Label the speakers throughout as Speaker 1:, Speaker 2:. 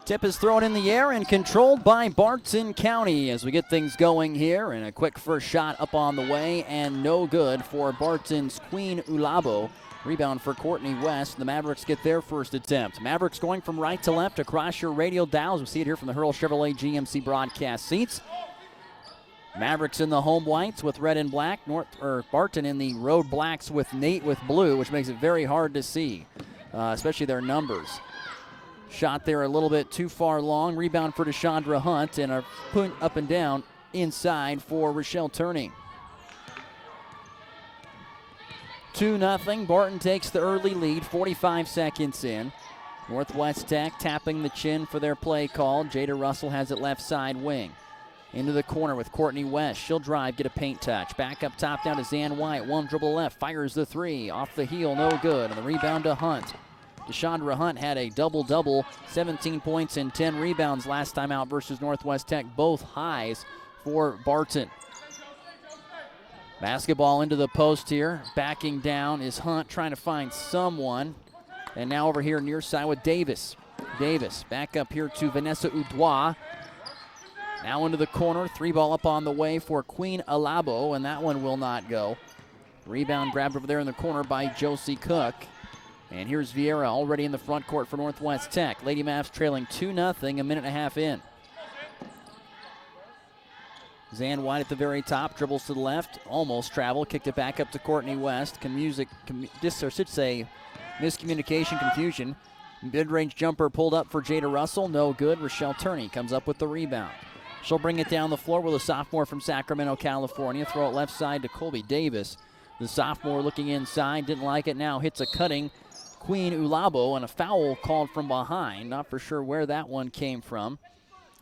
Speaker 1: Tip is thrown in the air and controlled by Barton County as we get things going here. And a quick first shot up on the way and no good for Barton's Queen Ulabo. Rebound for Courtney West. The Mavericks get their first attempt. Mavericks going from right to left across your radio dials. We see it here from the Hurl Chevrolet GMC broadcast seats. Mavericks in the home whites with red and black. Barton in the road blacks with Nate with blue, which makes it very hard to see, especially their numbers. Shot there a little bit too far long. Rebound for Deshandra Hunt, and a punt up and down inside for Rochelle Turney. 2-0. Barton takes the early lead, 45 seconds in. Northwest Tech tapping the chin for their play call. Jada Russell has it left side wing. Into the corner with Courtney West. She'll drive, get a paint touch. Back up top down to Zan White. One dribble left, fires the three. Off the heel, no good. And the rebound to Hunt. Deshandra Hunt had a double-double, 17 points and 10 rebounds last time out versus Northwest Tech, both highs for Barton. Basketball into the post here. Backing down is Hunt, trying to find someone. And now over here near side with Davis. Davis back up here to Vanessa Udois. Now into the corner, three ball up on the way for Queen Alabo, and that one will not go. Rebound grabbed over there in the corner by Josie Cook. And here's Vieira already in the front court for Northwest Tech. Lady Mavs trailing 2-0, a minute and a half in. Zan White at the very top, dribbles to the left, almost traveled, kicked it back up to Courtney West. Miscommunication, confusion. Mid-range jumper pulled up for Jada Russell, no good. Rochelle Turney comes up with the rebound. She'll bring it down the floor with a sophomore from Sacramento, California. Throw it left side to Colby Davis. The sophomore looking inside, didn't like it, now hits a cutting Queen Ulabo, and a foul called from behind. Not for sure where that one came from.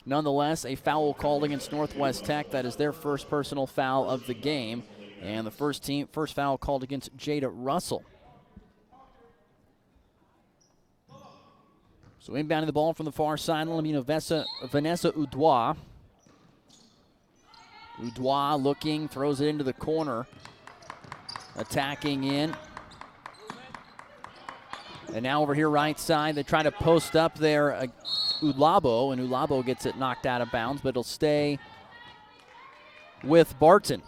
Speaker 1: Nonetheless, a foul called against Northwest Tech. That is their first personal foul of the game. And the first foul called against Jada Russell. So inbounding the ball from the far sideline, Vanessa Udois. Udois looking, throws it into the corner. Attacking in. And now over here right side, they try to post up there Ulabo, and Ulabo gets it knocked out of bounds, but it'll stay with Barton.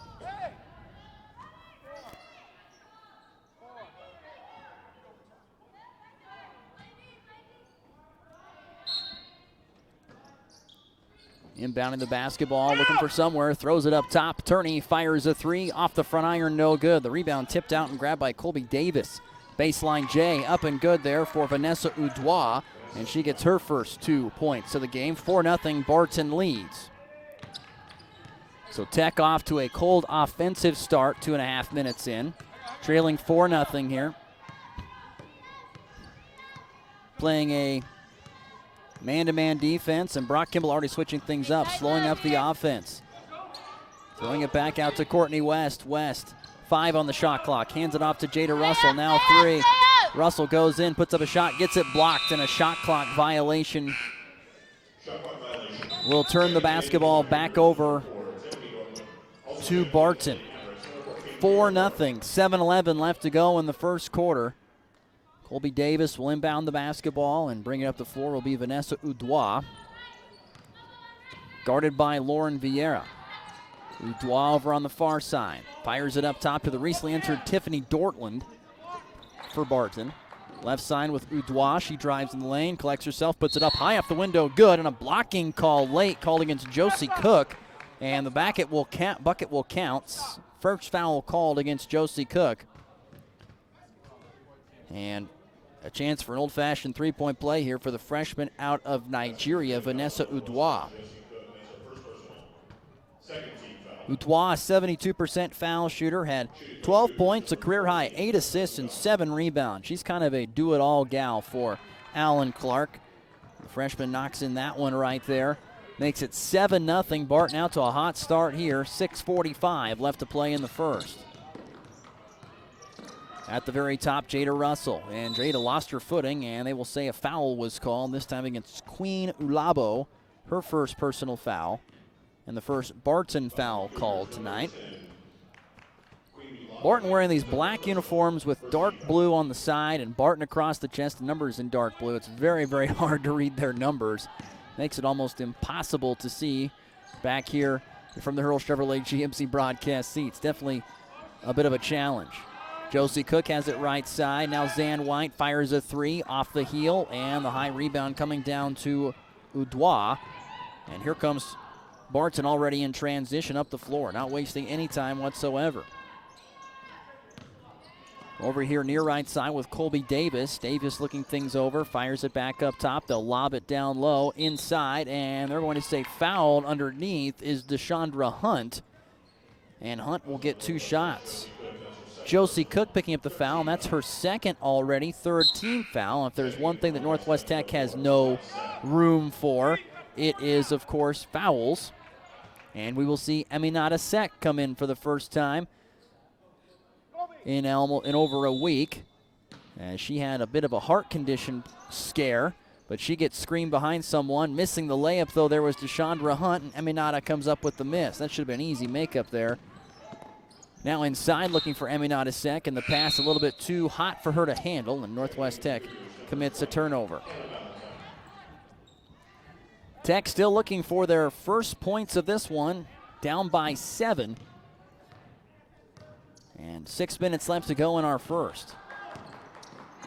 Speaker 1: Inbounding the basketball, looking for somewhere, throws it up top. Turney fires a three, off the front iron, no good. The rebound tipped out and grabbed by Colby Davis. Baseline J, up and good there for Vanessa Udois, and she gets her first 2 points of the game. 4-0, Barton leads. So Tech off to a cold offensive start, 2.5 minutes in. Trailing 4-0 here. Playing a man-to-man defense, and Brock Kimball already switching things up, slowing up the offense. Throwing it back out to Courtney West. West, 5 on the shot clock, hands it off to Jada Russell, now 3. Russell goes in, puts up a shot, gets it blocked, and a shot clock violation will turn the basketball back over to Barton. 4-0, 7:11 left to go in the first quarter. Colby Davis will inbound the basketball, and bring it up the floor will be Vanessa Udois. Guarded by Lauren Vieira. Udois over on the far side. Fires it up top to the recently entered Tiffany Dortland for Barton. Left side with Udois. She drives in the lane, collects herself, puts it up high off the window, good, and a blocking call late called against Josie Cook. And the bucket will count. First foul called against Josie Cook. And a chance for an old-fashioned three-point play here for the freshman out of Nigeria, Vanessa Udois. Udois, 72% foul shooter, had 12 points, a career-high 8 assists, and 7 rebounds. She's kind of a do-it-all gal for Alan Clark. The freshman knocks in that one right there. Makes it 7-0. Barton out to a hot start here. 6:45 left to play in the first. At the very top, Jada Russell. And Jada lost her footing, and they will say a foul was called, this time against Queen Ulabo, her first personal foul, and the first Barton foul called tonight. Barton wearing these black uniforms with dark blue on the side and Barton across the chest, the numbers in dark blue. It's very, very hard to read their numbers. Makes it almost impossible to see back here from the Hurl Chevrolet GMC broadcast seats. Definitely a bit of a challenge. Josie Cook has it right side. Now Zan White fires a three off the heel, and the high rebound coming down to Udois. And here comes Barton already in transition up the floor, not wasting any time whatsoever. Over here near right side with Colby Davis. Davis looking things over, fires it back up top. They'll lob it down low inside, and they're going to say fouled underneath is Deshandra Hunt. And Hunt will get 2 shots. Josie Cook picking up the foul, and that's her second already, third team foul. If there's one thing that Northwest Tech has no room for, it is, of course, fouls. And we will see Eminata Sek come in for the first time in over a week. She had a bit of a heart condition scare, but she gets screened behind someone. Missing the layup, though, there was Deshandra Hunt, and Eminata comes up with the miss. That should have been easy makeup there. Now inside looking for Eminata Sek, and the pass a little bit too hot for her to handle, and Northwest Tech commits a turnover. Tech still looking for their first points of this one, down by 7. And 6 minutes left to go in our first.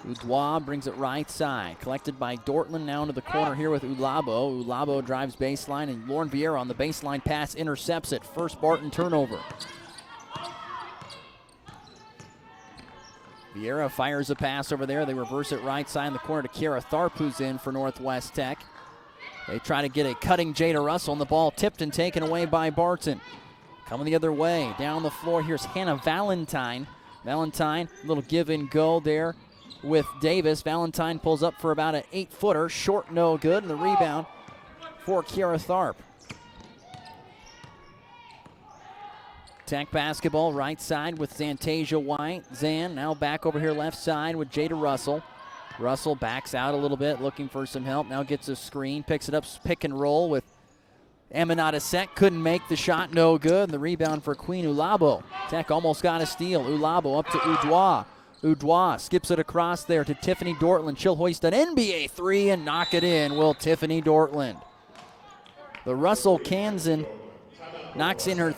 Speaker 1: Udois brings it right side. Collected by Dortland now into the corner here with Ulabo. Ulabo drives baseline, and Lauren Vieira on the baseline pass intercepts it. First Barton turnover. Vieira fires a pass over there. They reverse it right side in the corner to Kiara Tharp, who's in for Northwest Tech. They try to get a cutting Jada Russell, and the ball tipped and taken away by Barton. Coming the other way, down the floor, here's Hannah Valentine. Valentine, a little give and go there with Davis. Valentine pulls up for about an 8-footer, short, no good, and the rebound for Kiara Tharp. Tech basketball right side with Zantasia White. Zan now back over here left side with Jada Russell. Russell backs out a little bit, looking for some help. Now gets a screen, picks it up, pick and roll with Eminata Sek. Couldn't make the shot, no good. And the rebound for Queen Ulabo. Tech almost got a steal. Ulabo up to Udois. Udois skips it across there to Tiffany Dortland. She'll hoist an NBA 3 and knock it in, will Tiffany Dortland. The Russell Kansan knocks in her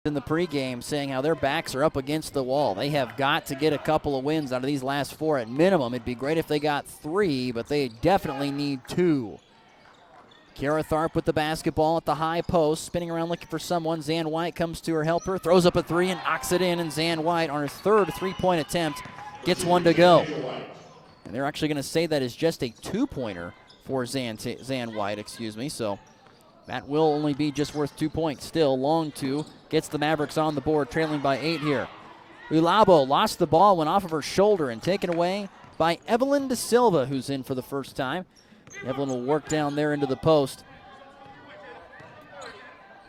Speaker 1: in the pregame saying how their backs are up against the wall. They have got to get a couple of wins out of these last 4 at minimum. It'd be great if they got 3, but they definitely need 2. Kiara Tharp with the basketball at the high post, spinning around looking for someone. Zan White comes to her helper, throws up a 3 and knocks it in, and Zan White on her third 3-point attempt gets one to go. And they're actually going to say that is just a 2-pointer for Zan White, so that will only be just worth 2 points. Still, long 2 gets the Mavericks on the board, trailing by 8 here. Ulabo lost the ball, went off of her shoulder, and taken away by Evelyn De Silva, who's in for the first time. Evelyn will work down there into the post.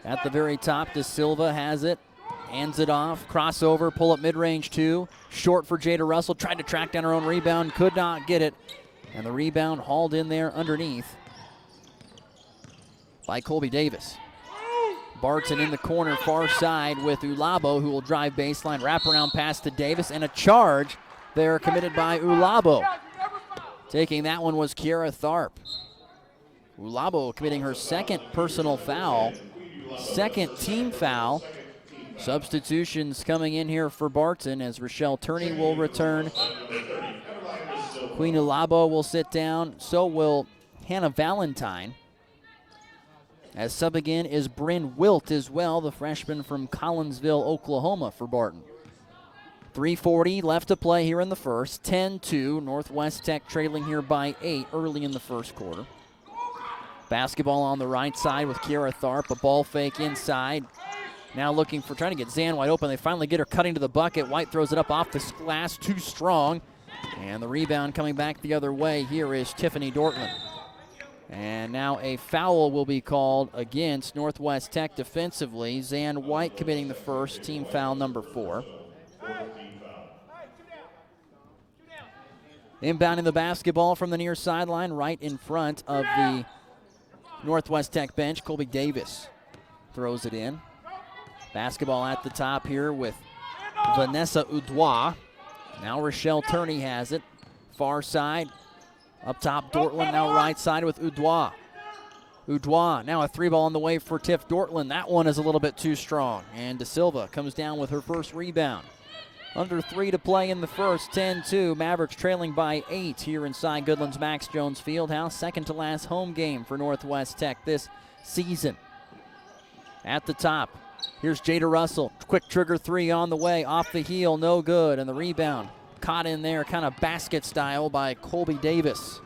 Speaker 1: At the very top, De Silva has it, hands it off, crossover, pull up mid-range 2. Short for Jada Russell, tried to track down her own rebound, could not get it. And the rebound hauled in there underneath by Colby Davis. Barton in the corner, far side with Ulabo, who will drive baseline, wraparound pass to Davis, and a charge there committed by Ulabo. Taking that one was Kiara Tharp. Ulabo committing her second personal foul, second team foul. Substitutions coming in here for Barton as Rochelle Turney will return. Queen Ulabo will sit down, so will Hannah Valentine. As sub again is Bryn Wilt as well, the freshman from Collinsville, Oklahoma for Barton. 3:40 left to play here in the first. 10-2, Northwest Tech trailing here by 8 early in the first quarter. Basketball on the right side with Kiara Tharp, a ball fake inside. Now looking for, trying to get Zan White open. They finally get her cutting to the bucket. White throws it up off the glass, too strong. And the rebound coming back the other way here is Tiffany Dortland. And now a foul will be called against Northwest Tech defensively. Zan White committing the first, team foul number 4. Inbounding the basketball from the near sideline, right in front of the Northwest Tech bench, Colby Davis throws it in. Basketball at the top here with Vanessa Udois. Now Rochelle Turney has it. Far side. Up top, Dortland now right side with Udois. Udois now a 3 ball on the way for Tiff Dortland. That one is a little bit too strong. And De Silva comes down with her first rebound. Under 3 to play in the first, 10-2. Mavericks trailing by 8 here inside Goodland's Max Jones Fieldhouse. Second to last home game for Northwest Tech this season. At the top, here's Jada Russell. Quick trigger 3 on the way. Off the heel, no good. And the rebound caught in there kind of basket style by Colby Davis.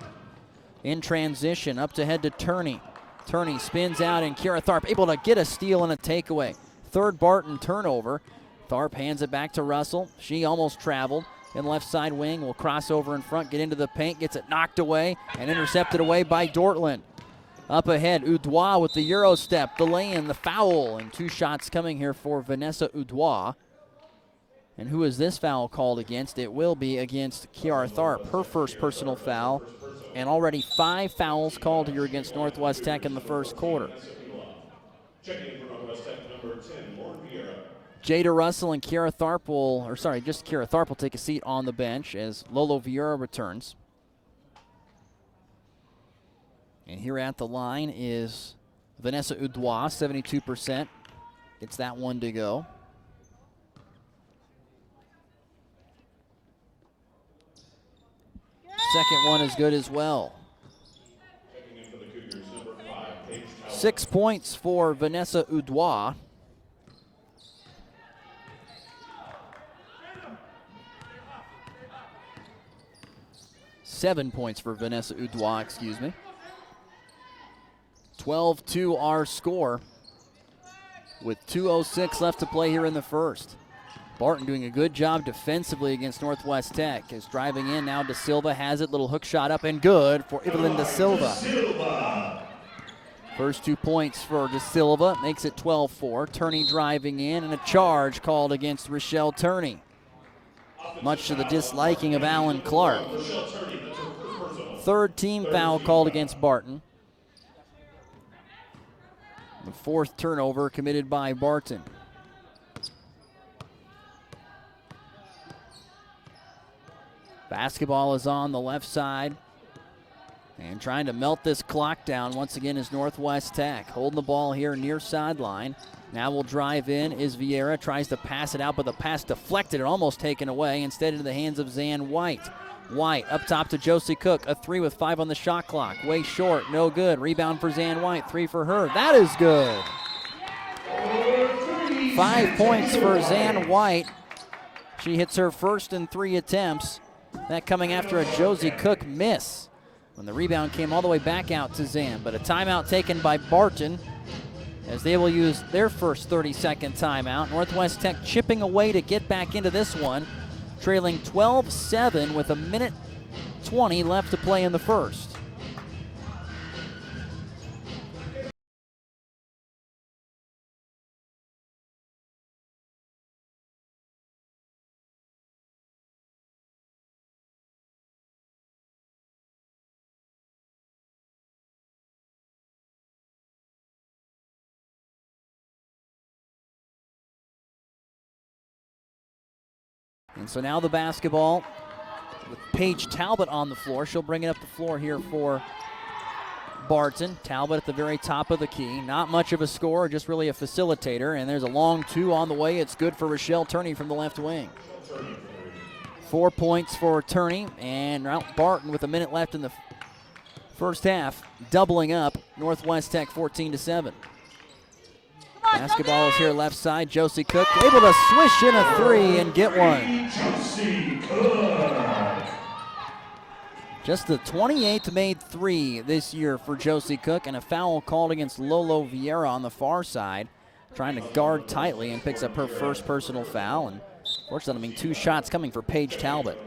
Speaker 1: In transition, up to head to Turney. Turney spins out and Kiara Tharp able to get a steal and a takeaway. Third Barton turnover. Tharp hands it back to Russell. She almost traveled. In left side wing, will cross over in front, get into the paint, gets it knocked away and intercepted away by Dortland. Up ahead, Udois with the Euro step, the lay-in, the foul, and 2 shots coming here for Vanessa Udois. And who is this foul called against? It will be against Kiara Tharp, her first personal foul, and already 5 fouls called here against Northwest Tech in the first quarter.
Speaker 2: Checking for Northwest Tech, number 10, Lauren Vieira.
Speaker 1: Jada Russell and Kiara Tharp just Kiara Tharp will take a seat on the bench as Lolo Vieira returns. And here at the line is Vanessa Udois, 72%. Gets that one to go. Second one is good as well. 6 points for Vanessa Udois. Seven points for Vanessa Udois, excuse me. 12-2 our score with 2:06 left to play here in the first. Barton doing a good job defensively against Northwest Tech. Is driving in now. De Silva has it. Little hook shot up and good for Evelyn De Silva. First 2 points for De Silva. Makes it 12-4. Turney driving in and a charge called against Rochelle Turney. Much to the disliking of Alan Clark. Third team foul called against Barton. The 4th turnover committed by Barton. Basketball is on the left side. And trying to melt this clock down once again is Northwest Tech. Holding the ball here near sideline. Now will drive in is Vieira. Tries to pass it out, but the pass deflected and almost taken away. Instead into the hands of Zan White. White up top to Josie Cook. A 3 with 5 on the shot clock. Way short, no good. Rebound for Zan White. 3 for her. That is good. 5 points for Zan White. She hits her first in 3 attempts. That coming after a Josie Cook miss when the rebound came all the way back out to Zan. But a timeout taken by Barton as they will use their first 30-second timeout. Northwest Tech chipping away to get back into this one, trailing 12-7 with 1:20 left to play in the first. And so now the basketball with Paige Talbot on the floor. She'll bring it up the floor here for Barton. Talbot at the very top of the key. Not much of a scorer, just really a facilitator. And there's a long 2 on the way. It's good for Rochelle Turney from the left wing. 4 points for Turney. And Barton with a minute left in the First half, doubling up, Northwest Tech 14-7. Basketball is here left side. Josie Cook able to swish in a three and get one.
Speaker 2: Josie Cook.
Speaker 1: Just the 28th made three this year for Josie Cook, and a foul called against Lolo Vieira on the far side, trying to guard tightly, and picks up her first personal foul. And fortunately, 2 shots coming for Paige Talbot.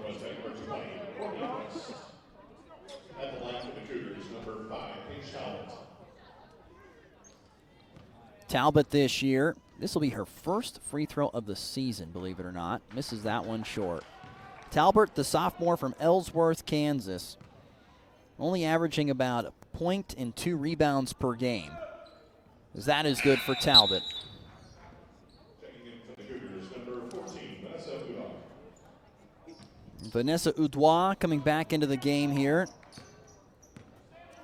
Speaker 2: At the line for the Cougars, number 5, Paige Talbot.
Speaker 1: Talbot this year, this will be her first free throw of the season, believe it or not. Misses that one short. Talbot, the sophomore from Ellsworth, Kansas, only averaging about a point and 2 rebounds per game. That is good for Talbot.
Speaker 2: Checking in for the Cougars, number 14, Vanessa Udall.
Speaker 1: Vanessa Udois coming back into the game here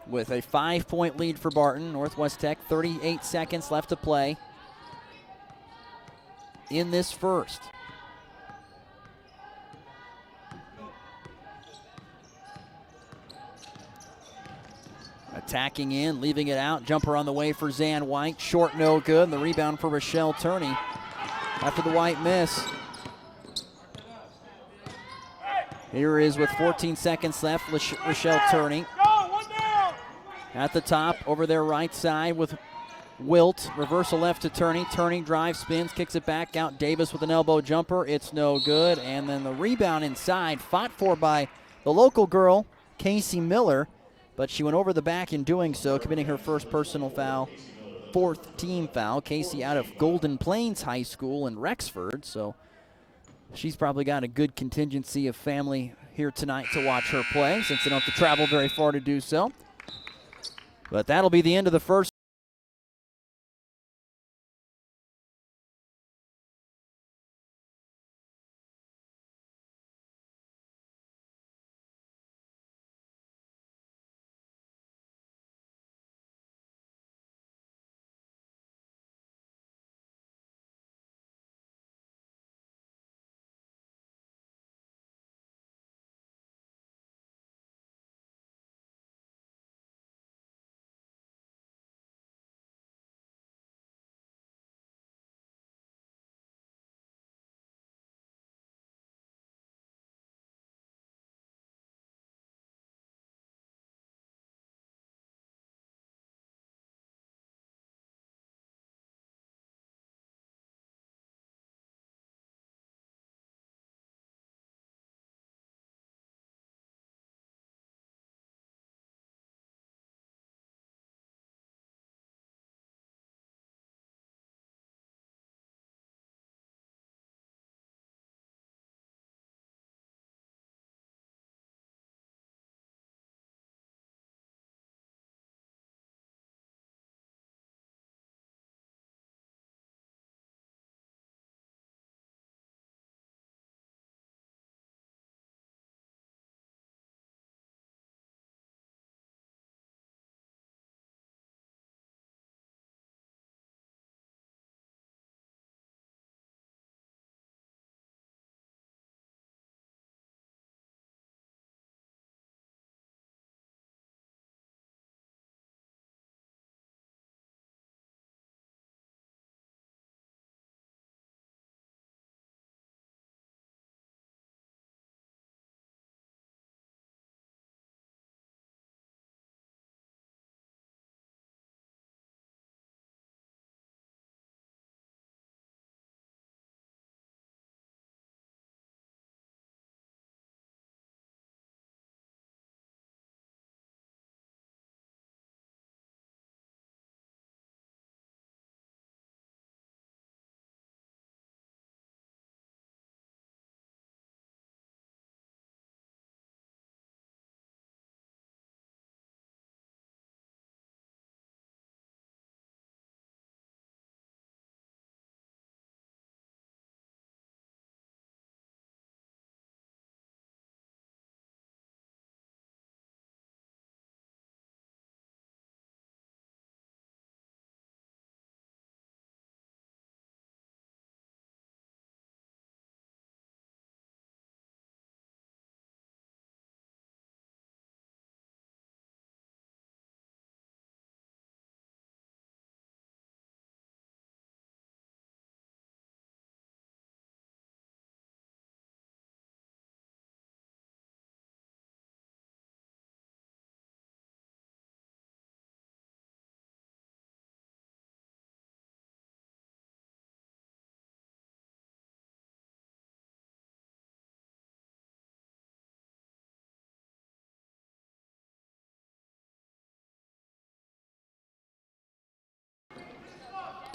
Speaker 1: with a 5-point lead for Barton. Northwest Tech, 38 seconds left to play in this first. Attacking in, leaving it out. Jumper on the way for Zan White. Short, no good. The rebound for Rochelle Turney after the White miss. Here is with 14 seconds left, Rochelle Turney. At the top, over their right side with Wilt. Reversal left to Turney. Turney drives, spins, kicks it back out. Davis with an elbow jumper. It's no good. And then the rebound inside, fought for by the local girl, Casey Miller. But she went over the back in doing so, committing her first personal foul, 4th team foul. Casey out of Golden Plains High School in Rexford, so she's probably got a good contingency of family here tonight to watch her play, since they don't have to travel very far to do so. But that'll be the end of the first.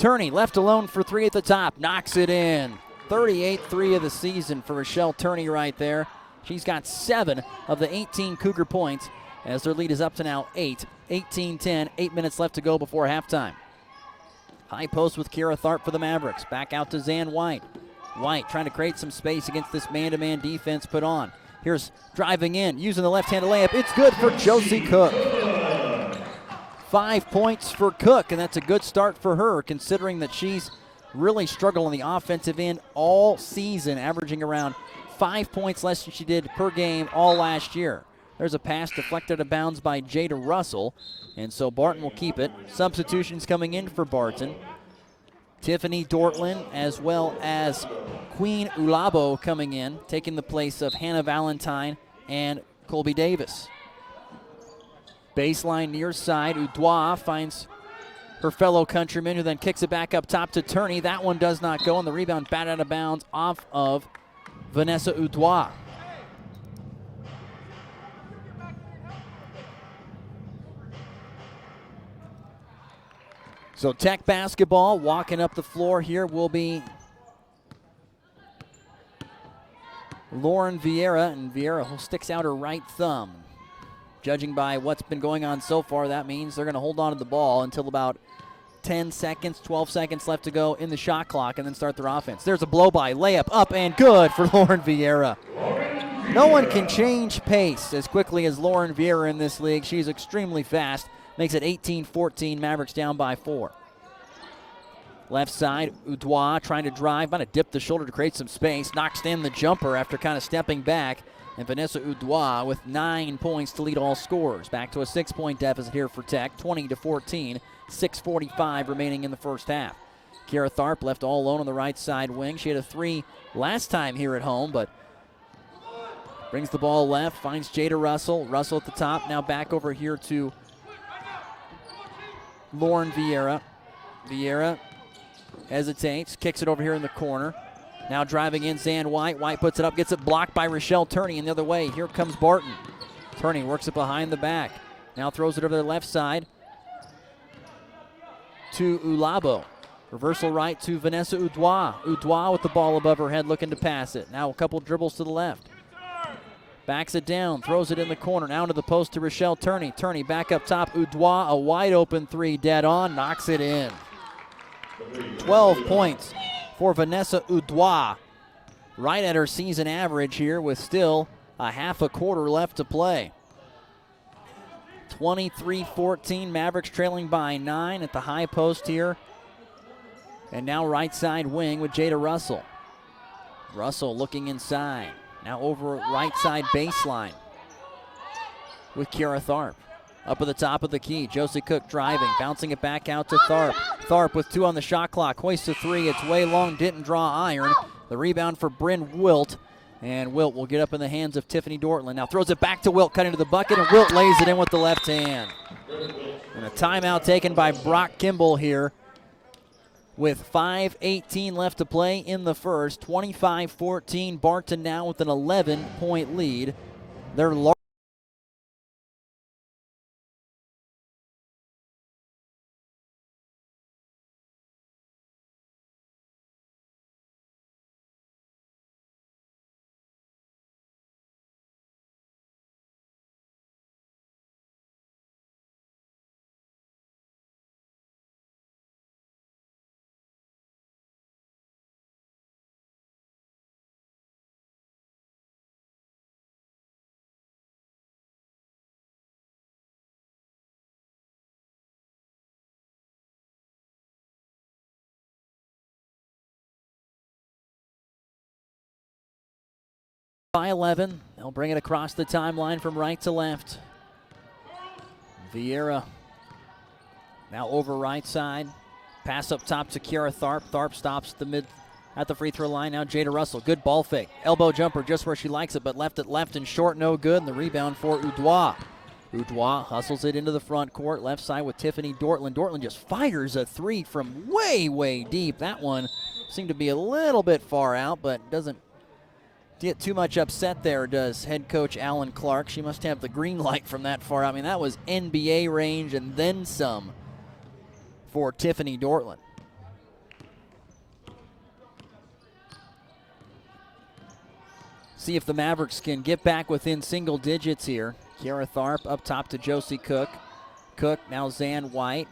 Speaker 1: Turney left alone for three at the top, knocks it in. 38-3 of the season for Rochelle Turney right there. She's got 7 of the 18 Cougar points as their lead is up to now 8. 18-10, 8 minutes left to go before halftime. High post with Kira Tharp for the Mavericks. Back out to Zan White. White trying to create some space against this man-to-man defense put on. Here's driving in, using the left-handed layup. It's good for Josie Cook. 5 points for Cook, and that's a good start for her considering that she's really struggled on the offensive end all season, averaging around 5 points less than she did per game all last year. There's a pass deflected out of bounds by Jada Russell, and so Barton will keep it. Substitutions coming in for Barton. Tiffany Dortland as well as Queen Ulabo coming in, taking the place of Hannah Valentine and Colby Davis. Baseline near side, Udois finds her fellow countryman, who then kicks it back up top to Turney. That one does not go, and the rebound batted out of bounds off of Vanessa Udois. So Tech basketball walking up the floor here will be Lauren Vieira, and Vieira sticks out her right thumb. Judging by what's been going on so far, that means they're going to hold on to the ball until about 10 seconds, 12 seconds left to go in the shot clock and then start their offense. There's a blow-by, layup up and good for Lauren Vieira. No one can change pace as quickly as Lauren Vieira in this league. She's extremely fast. Makes it 18-14, Mavericks down by 4. Left side, Udois trying to drive, about to dip the shoulder to create some space. Knocks in the jumper after kind of stepping back. And Vanessa Udois with 9 points to lead all scorers. Back to a 6-point deficit here for Tech, 20-14, 6:45 remaining in the first half. Kira Tharp left all alone on the right side wing. She had a 3 last time here at home, but brings the ball left, finds Jada Russell. Russell at the top, now back over here to Lauren Vieira. Vieira hesitates, kicks it over here in the corner. Now driving in, Zan White. White puts it up, gets it blocked by Rochelle Turney, and the other way, here comes Barton. Turney works it behind the back. Now throws it over the left side to Ulabo. Reversal right to Vanessa Udois. Udois with the ball above her head looking to pass it. Now a couple dribbles to the left. Backs it down, throws it in the corner, now to the post to Rochelle Turney. Turney back up top, Udois, a wide open 3, dead on, knocks it in. 12 points for Vanessa Udois. Right at her season average here with still a half a quarter left to play. 23-14, Mavericks trailing by 9 at the high post here. And now right side wing with Jada Russell. Russell looking inside. Now over right side baseline with Kira Tharp. Up at the top of the key, Josie Cook driving, bouncing it back out to Tharp. Tharp with 2 on the shot clock, hoists a 3, it's way long, didn't draw iron. The rebound for Bryn Wilt, and Wilt will get up in the hands of Tiffany Dortland. Now throws it back to Wilt, cutting to the bucket, and Wilt lays it in with the left hand. And a timeout taken by Brock Kimball here with 5:18 left to play in the first. 25-14, Barton now with an 11-point lead. They're large. By 11, they'll bring it across the timeline from right to left. Vieira now over right side. Pass up top to Kira Tharp. Tharp stops at the free throw line. Now Jada Russell, good ball fake. Elbow jumper just where she likes it, but left it left and short, no good. And the rebound for Udois. Udois hustles it into the front court, left side with Tiffany Dortland. Dortland just fires a 3 from way, way deep. That one seemed to be a little bit far out, but doesn't get too much upset there, does head coach Alan Clark. She must have the green light from that far. I mean, that was NBA range and then some for Tiffany Dortland. See if the Mavericks can get back within single digits here. Kiara Tharp up top to Josie Cook. Cook, now Zan White.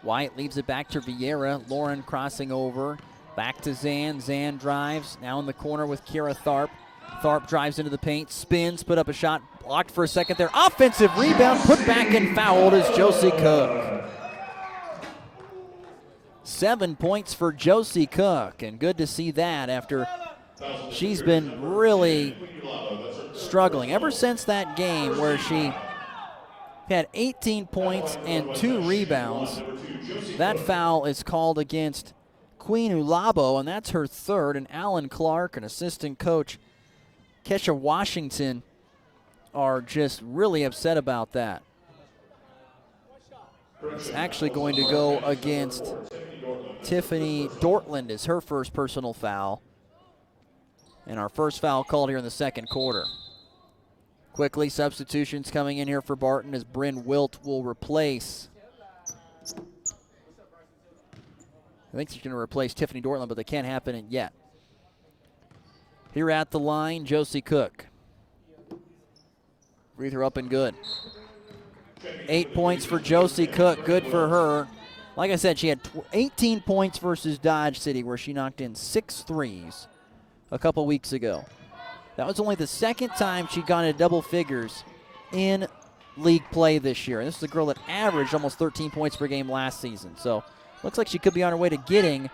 Speaker 1: White leaves it back to Vieira. Lauren crossing over. Back to Zan. Zan drives. Now in the corner with Kiara Tharp. Tharp drives into the paint. Spins. Put up a shot. Blocked for a second there. Offensive rebound. Put back and fouled is Josie Cook. 7 points for Josie Cook. And good to see that after she's been really struggling ever since that game where she had 18 points and 2 rebounds. That foul is called against Queen Ulabo, and that's her third. And Alan Clark and assistant coach Kesha Washington are just really upset about that. It's actually going to go against Tiffany Dortland as her first personal foul. And our first foul called here in the second quarter. Quickly, substitutions coming in here for Barton as Bryn Wilt will replace. I think she's going to replace Tiffany Dortland, but they can't happen yet. Here at the line, Josie Cook. Free throw up and good. 8 points for Josie Cook, good for her. Like I said, she had 18 points versus Dodge City where she knocked in 6 threes a couple weeks ago. That was only the second time she'd gone into double figures in league play this year. And this is a girl that averaged almost 13 points per game last season. So looks like she could be on her way to getting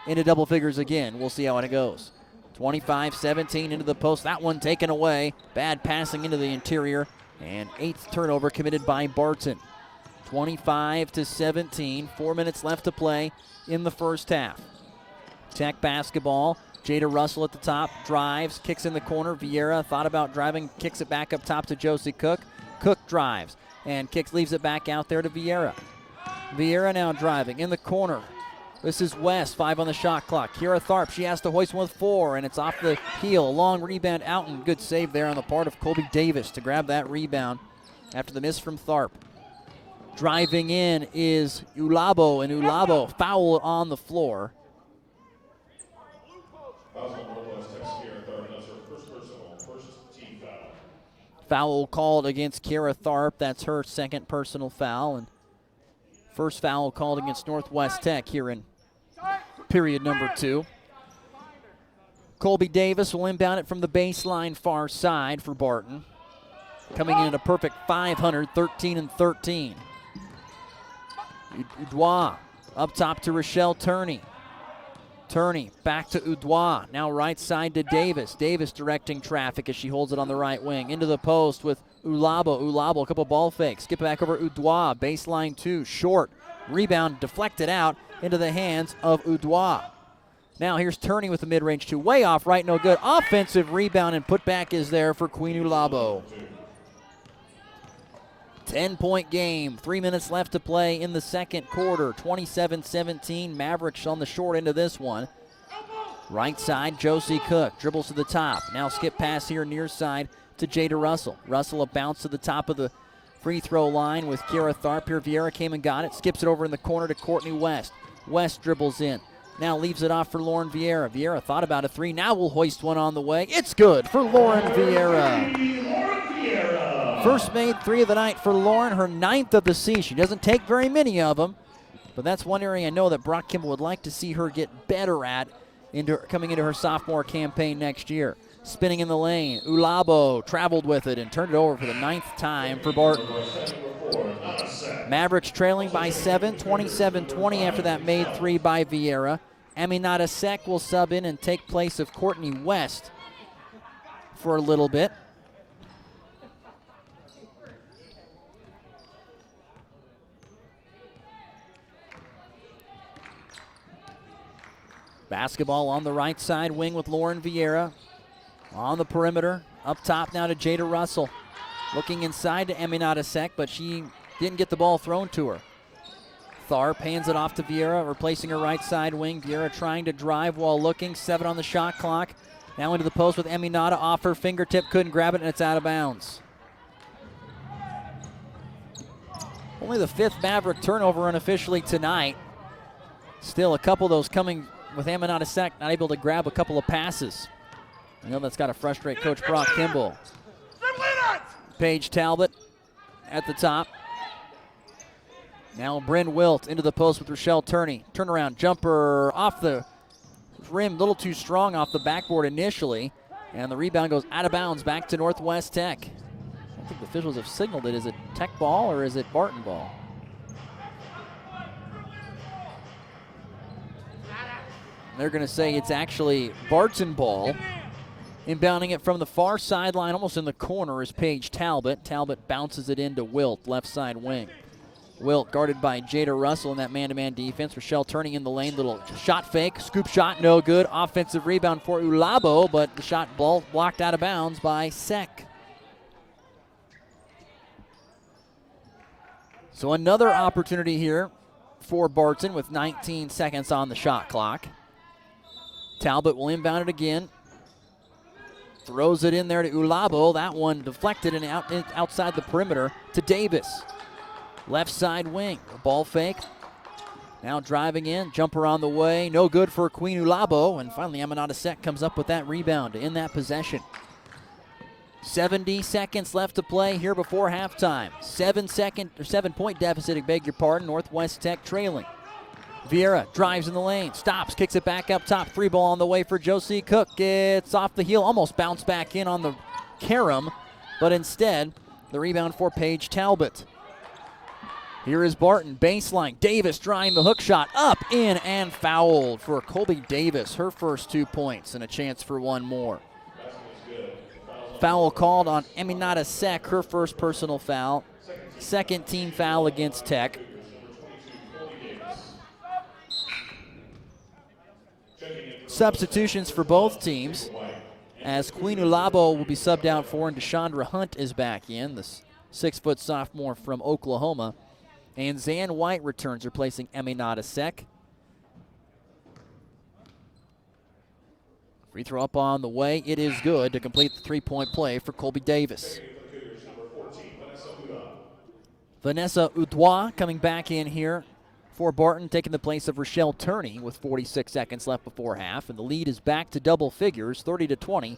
Speaker 1: into double figures again. We'll see how it goes. 25-17 into the post. That one taken away. Bad passing into the interior. And 8th turnover committed by Barton. 25-17. 4 minutes left to play in the first half. Tech basketball. Jada Russell at the top, drives, kicks in the corner. Vieira thought about driving, kicks it back up top to Josie Cook. Cook drives and leaves it back out there to Vieira. Vieira now driving in the corner. This is West, 5 on the shot clock. Kiara Tharp, she has to hoist one with 4, and it's off the heel. Long rebound out, and good save there on the part of Colby Davis to grab that rebound after the miss from Tharp. Driving in is Ulabo, and Ulabo foul on the floor. Foul called against Kiara Tharp. That's her second personal foul. And first foul called against Northwest Tech here in period number 2. Colby Davis will inbound it from the baseline far side for Barton. Coming in at a perfect 500, 13-13. Udois up top to Rochelle Turney. Turney back to Udois. Now right side to Davis. Davis directing traffic as she holds it on the right wing. Into the post with Ulabo. Ulabo, a couple ball fakes. Skip it back over Udois. Baseline 2, short. Rebound deflected out into the hands of Udois. Now here's Turney with the mid-range 2. Way off right, no good. Offensive rebound and putback is there for Queen Ulabo. 10-point game. 3 minutes left to play in the second quarter. 27-17. Mavericks on the short end of this one. Right side, Josie Cook. Dribbles to the top. Now skip pass here near side to Jada Russell. Russell a bounce to the top of the free throw line with Kiara Tharp here. Vieira came and got it. Skips it over in the corner to Courtney West. West dribbles in. Now leaves it off for Lauren Vieira. Vieira thought about a 3. Now will hoist one on the way. It's good for Lauren Vieira. First made 3 of the night for Lauren, her 9th of the season. She doesn't take very many of them, but that's one area I know that Brock Kimball would like to see her get better at coming into her sophomore campaign next year. Spinning in the lane, Ulabo traveled with it and turned it over for the 9th time for Barton. Mavericks trailing by 7, 27-20 after that made 3 by Vieira. Aminata Sek will sub in and take place of Courtney West for a little bit. Basketball on the right side wing with Lauren Vieira. On the perimeter. Up top now to Jada Russell. Looking inside to Aminata Sek, but she didn't get the ball thrown to her. Tharp hands it off to Vieira, replacing her right side wing. Vieira trying to drive while looking. 7 on the shot clock. Now into the post with Aminata off her fingertip. Couldn't grab it, and it's out of bounds. Only the 5th Maverick turnover unofficially tonight. Still a couple of those coming with Aminata Sek not able to grab a couple of passes. I know that's got to frustrate Coach Brock Kimball. Paige Talbot at the top. Now Bryn Wilt into the post with Rochelle Turney. Turnaround jumper off the rim, a little too strong off the backboard initially. And the rebound goes out of bounds back to Northwest Tech. I don't think the officials have signaled it. Is it Tech ball or is it Barton ball? They're going to say it's actually Barton ball. Inbounding it from the far sideline, almost in the corner, is Paige Talbot. Talbot bounces it into Wilt, left side wing. Wilt guarded by Jada Russell in that man-to-man defense. Rochelle turning in the lane, little shot fake, scoop shot, no good. Offensive rebound for Ulabo, but the shot blocked out of bounds by Sek. So another opportunity here for Barton with 19 seconds on the shot clock. Talbot will inbound it again. Throws it in there to Ulabo. That one deflected and outside the perimeter to Davis. Left side wing, a ball fake. Now driving in, jumper on the way. No good for Queen Ulabo. And finally, Aminata Sek comes up with that rebound in that possession. 70 seconds left to play here before halftime. 7-point deficit, I beg your pardon. Northwest Tech trailing. Vieira drives in the lane, stops, kicks it back up top. Three ball on the way for Josie Cook. Gets off the heel, almost bounced back in on the carom, but instead, the rebound for Paige Talbot. Here is Barton, baseline. Davis trying the hook shot, up, in, and fouled for Colby Davis. Her first 2 points and a chance for one more. Foul called on Aminata Sek, her first personal foul. Second team foul against Tech. Substitutions for both teams as Queen Ulabo will be subbed out for and Deshandra Hunt is back in, the 6-foot sophomore from Oklahoma. And Zan White returns, replacing Aminata Sek. Free throw up on the way. It is good to complete the 3-point play for Colby Davis. Vanessa Udois coming back in here for Barton, taking the place of Rochelle Turney with 46 seconds left before half. And the lead is back to double figures, 30-20.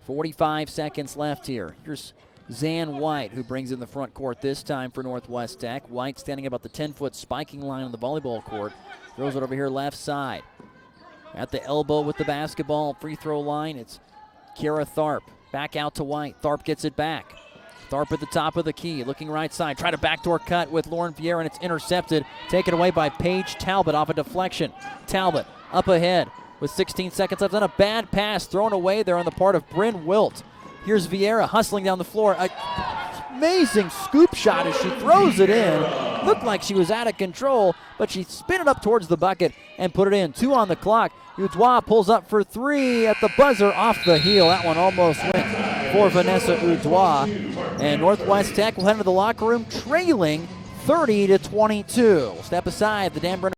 Speaker 1: 45 seconds left here. Here's Zan White, who brings in the front court this time for Northwest Tech. White standing about the 10-foot spiking line on the volleyball court. Throws it over here left side. At the elbow with the basketball, free throw line, it's Kara Tharp. Back out to White. Tharp gets it back. Tharp at the top of the key, looking right side. Try to backdoor cut with Lauren Vieira, and it's intercepted. Taken away by Paige Talbot off a deflection. Talbot up ahead with 16 seconds left. On a bad pass thrown away there on the part of Bryn Wilt. Here's Vieira hustling down the floor. Amazing scoop shot as she throws it in. Looked like she was out of control, but she spin it up towards the bucket and put it in. 2 on the clock. Udois pulls up for 3 at the buzzer off the heel. That one almost went for Vanessa Udois. And Northwest Tech will head into the locker room trailing 30-22. We'll step aside. The Dan Brenner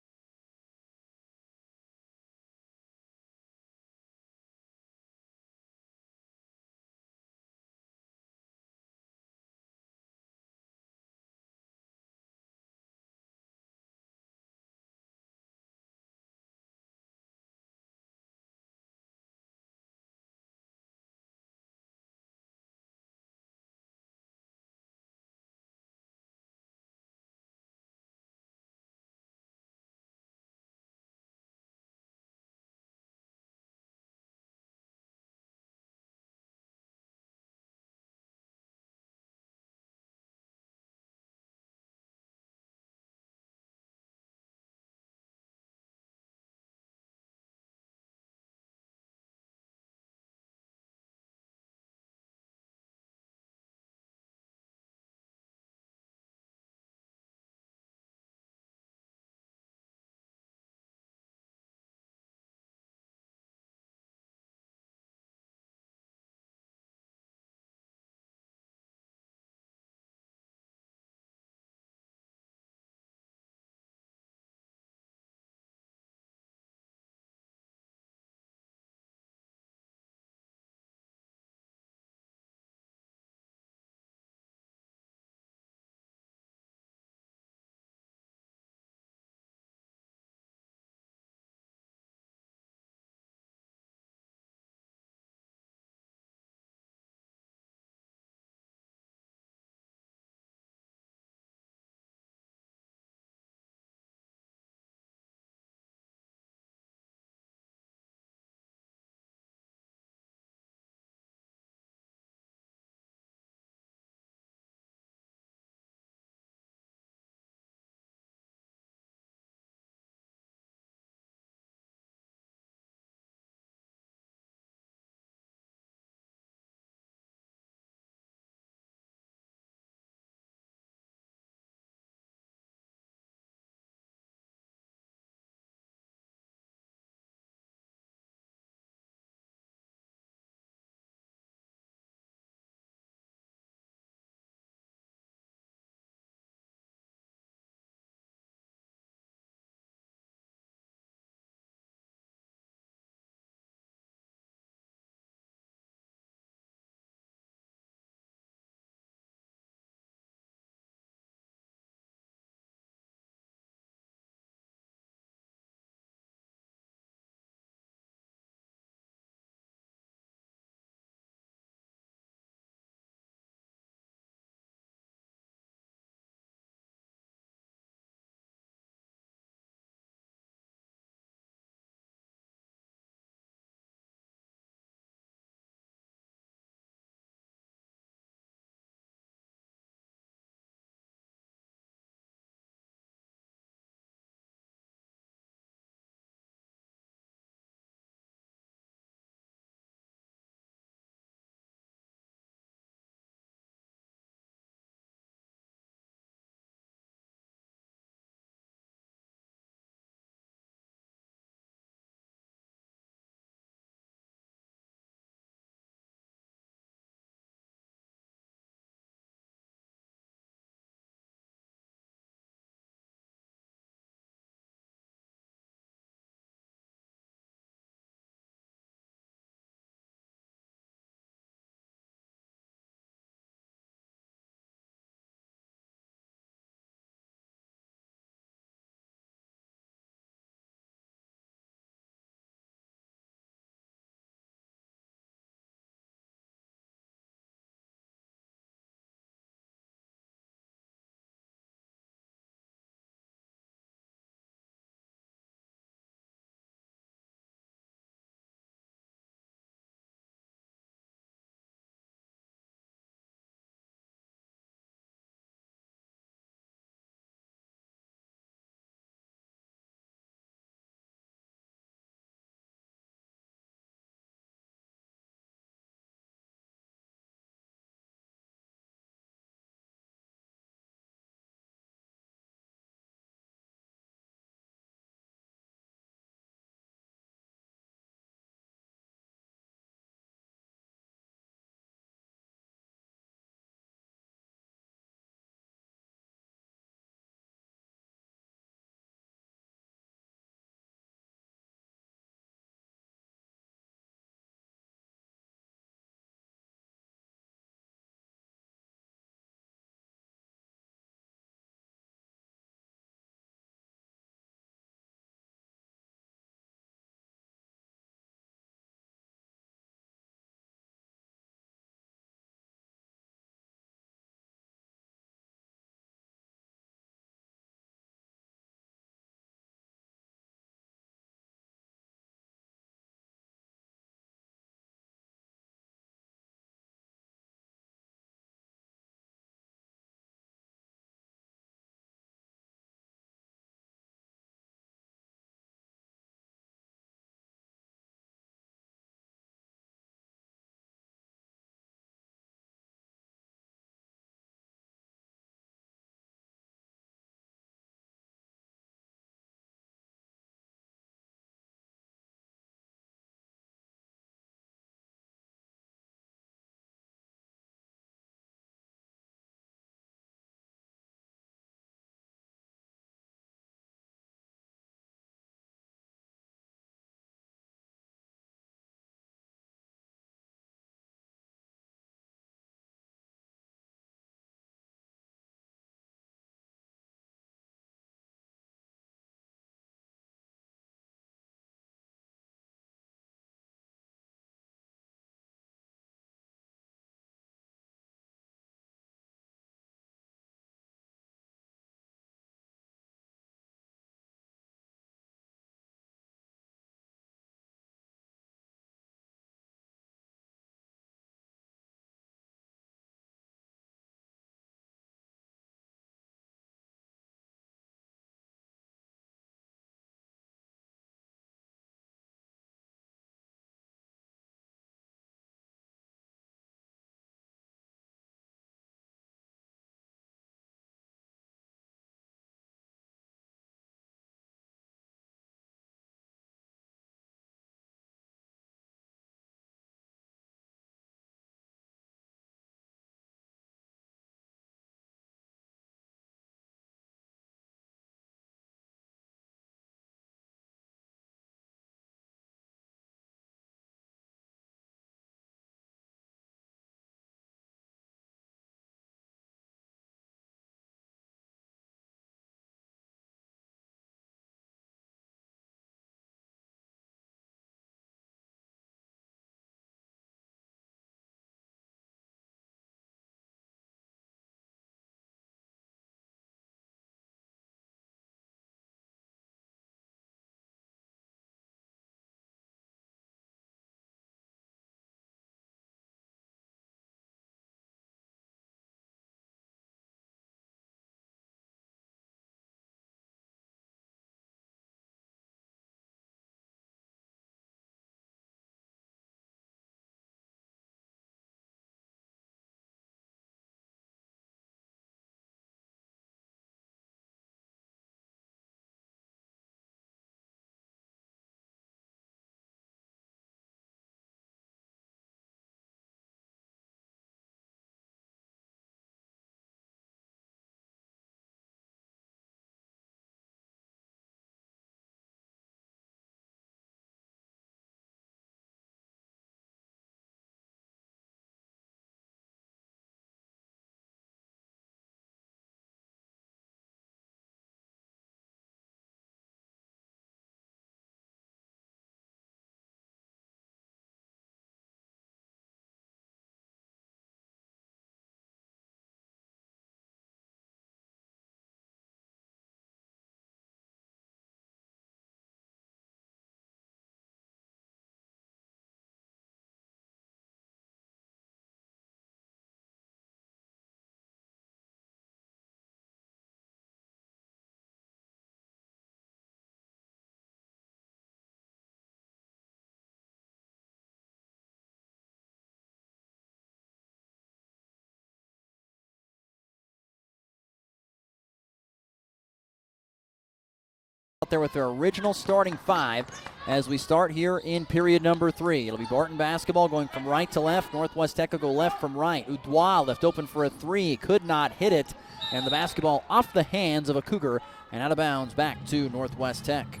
Speaker 1: there with their original starting 5 as we start here in period number 3. It'll be Barton basketball going from right to left. Northwest Tech will go left from right. Udois left open for a 3, could not hit it, and the basketball off the hands of a Cougar and out of bounds back to Northwest Tech.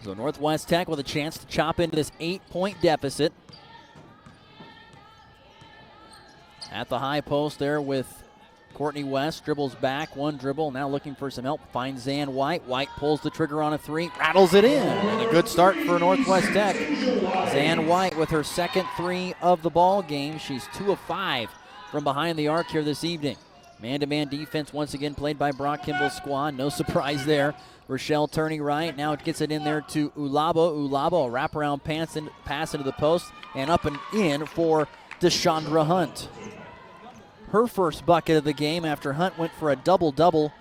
Speaker 1: So Northwest Tech with a chance to chop into this 8-point deficit. At the high post there with Courtney West, dribbles back, one dribble, now looking for some help, finds Zan White. White pulls the trigger on a 3, rattles it in, and a good start for Northwest Tech. Zan White with her second 3 of the ball game. She's 2 of 5 from behind the arc here this evening. Man-to-man defense once again played by Brock Kimball's squad, no surprise there. Rochelle Turney right, now it gets it in there to Ulabo. Ulabo, a wraparound pass into the post, and up and in for Deshandra Hunt. Her first bucket of the game after Hunt went for a double-double,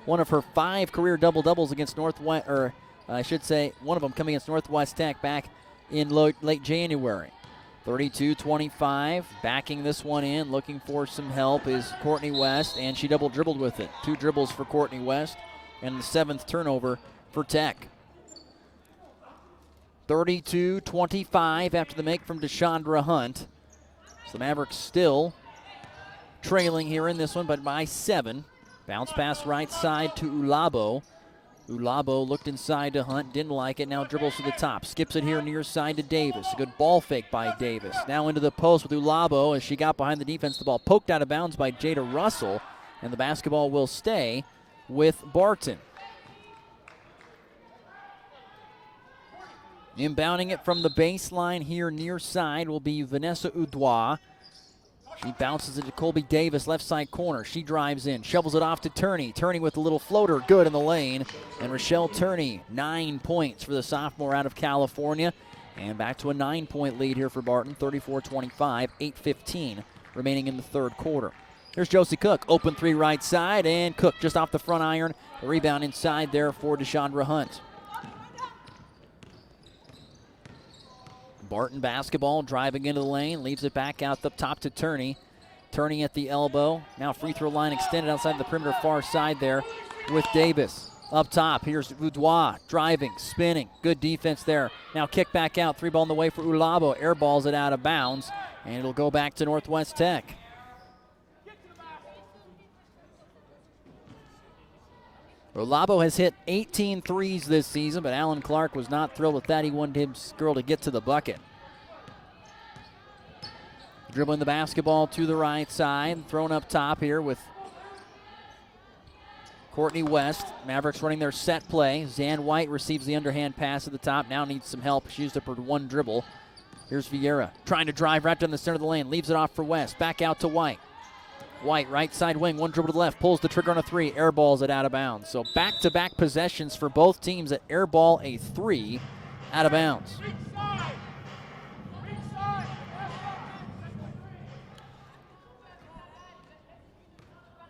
Speaker 1: one of her 5 career double-doubles against Northwest, or I should say one of them coming against Northwest Tech back in late January. 32-25, backing this one in, looking for some help is Courtney West, and she double-dribbled with it. 2 dribbles for Courtney West, and the 7th turnover for Tech. 32-25 after the make from Deshandra Hunt. So the Mavericks still trailing here in this one, but by 7. Bounce pass right side to Ulabo. Ulabo looked inside to Hunt, didn't like it, now dribbles to the top. Skips it here near side to Davis. A good ball fake by Davis. Now into the post with Ulabo as she got behind the defense. The ball poked out of bounds by Jada Russell, and the basketball will stay with Barton. Inbounding it from the baseline here near side will be Vanessa Udois. She bounces it to Colby Davis, left side corner. She drives in, shovels it off to Turney. Turney with a little floater, good in the lane. And Rochelle Turney, 9 points for the sophomore out of California. And back to a 9-point lead here for Barton, 34-25, 8:15 remaining in the third quarter. Here's Josie Cook, open 3 right side, and Cook just off the front iron. A rebound inside there for Deshandra Hunt. Barton basketball, driving into the lane, leaves it back out the top to Turney. Turney at the elbow. Now free throw line extended outside the perimeter far side there with Davis. Up top, here's Udois, driving, spinning. Good defense there. Now kick back out, 3 ball in the way for Ulabo. Airballs it out of bounds, and it'll go back to Northwest Tech. Ulabo has hit 18 threes this season, but Alan Clark was not thrilled with that. He wanted his girl to get to the bucket. Dribbling the basketball to the right side, thrown up top here with Courtney West. Mavericks running their set play. Zan White receives the underhand pass at the top, now needs some help. She used up her 1 dribble. Here's Vieira trying to drive right down the center of the lane, leaves it off for West. Back out to White. White, right side wing, 1 dribble to the left, pulls the trigger on a 3, airballs it out of bounds. So back-to-back possessions for both teams that airball a 3 out of bounds.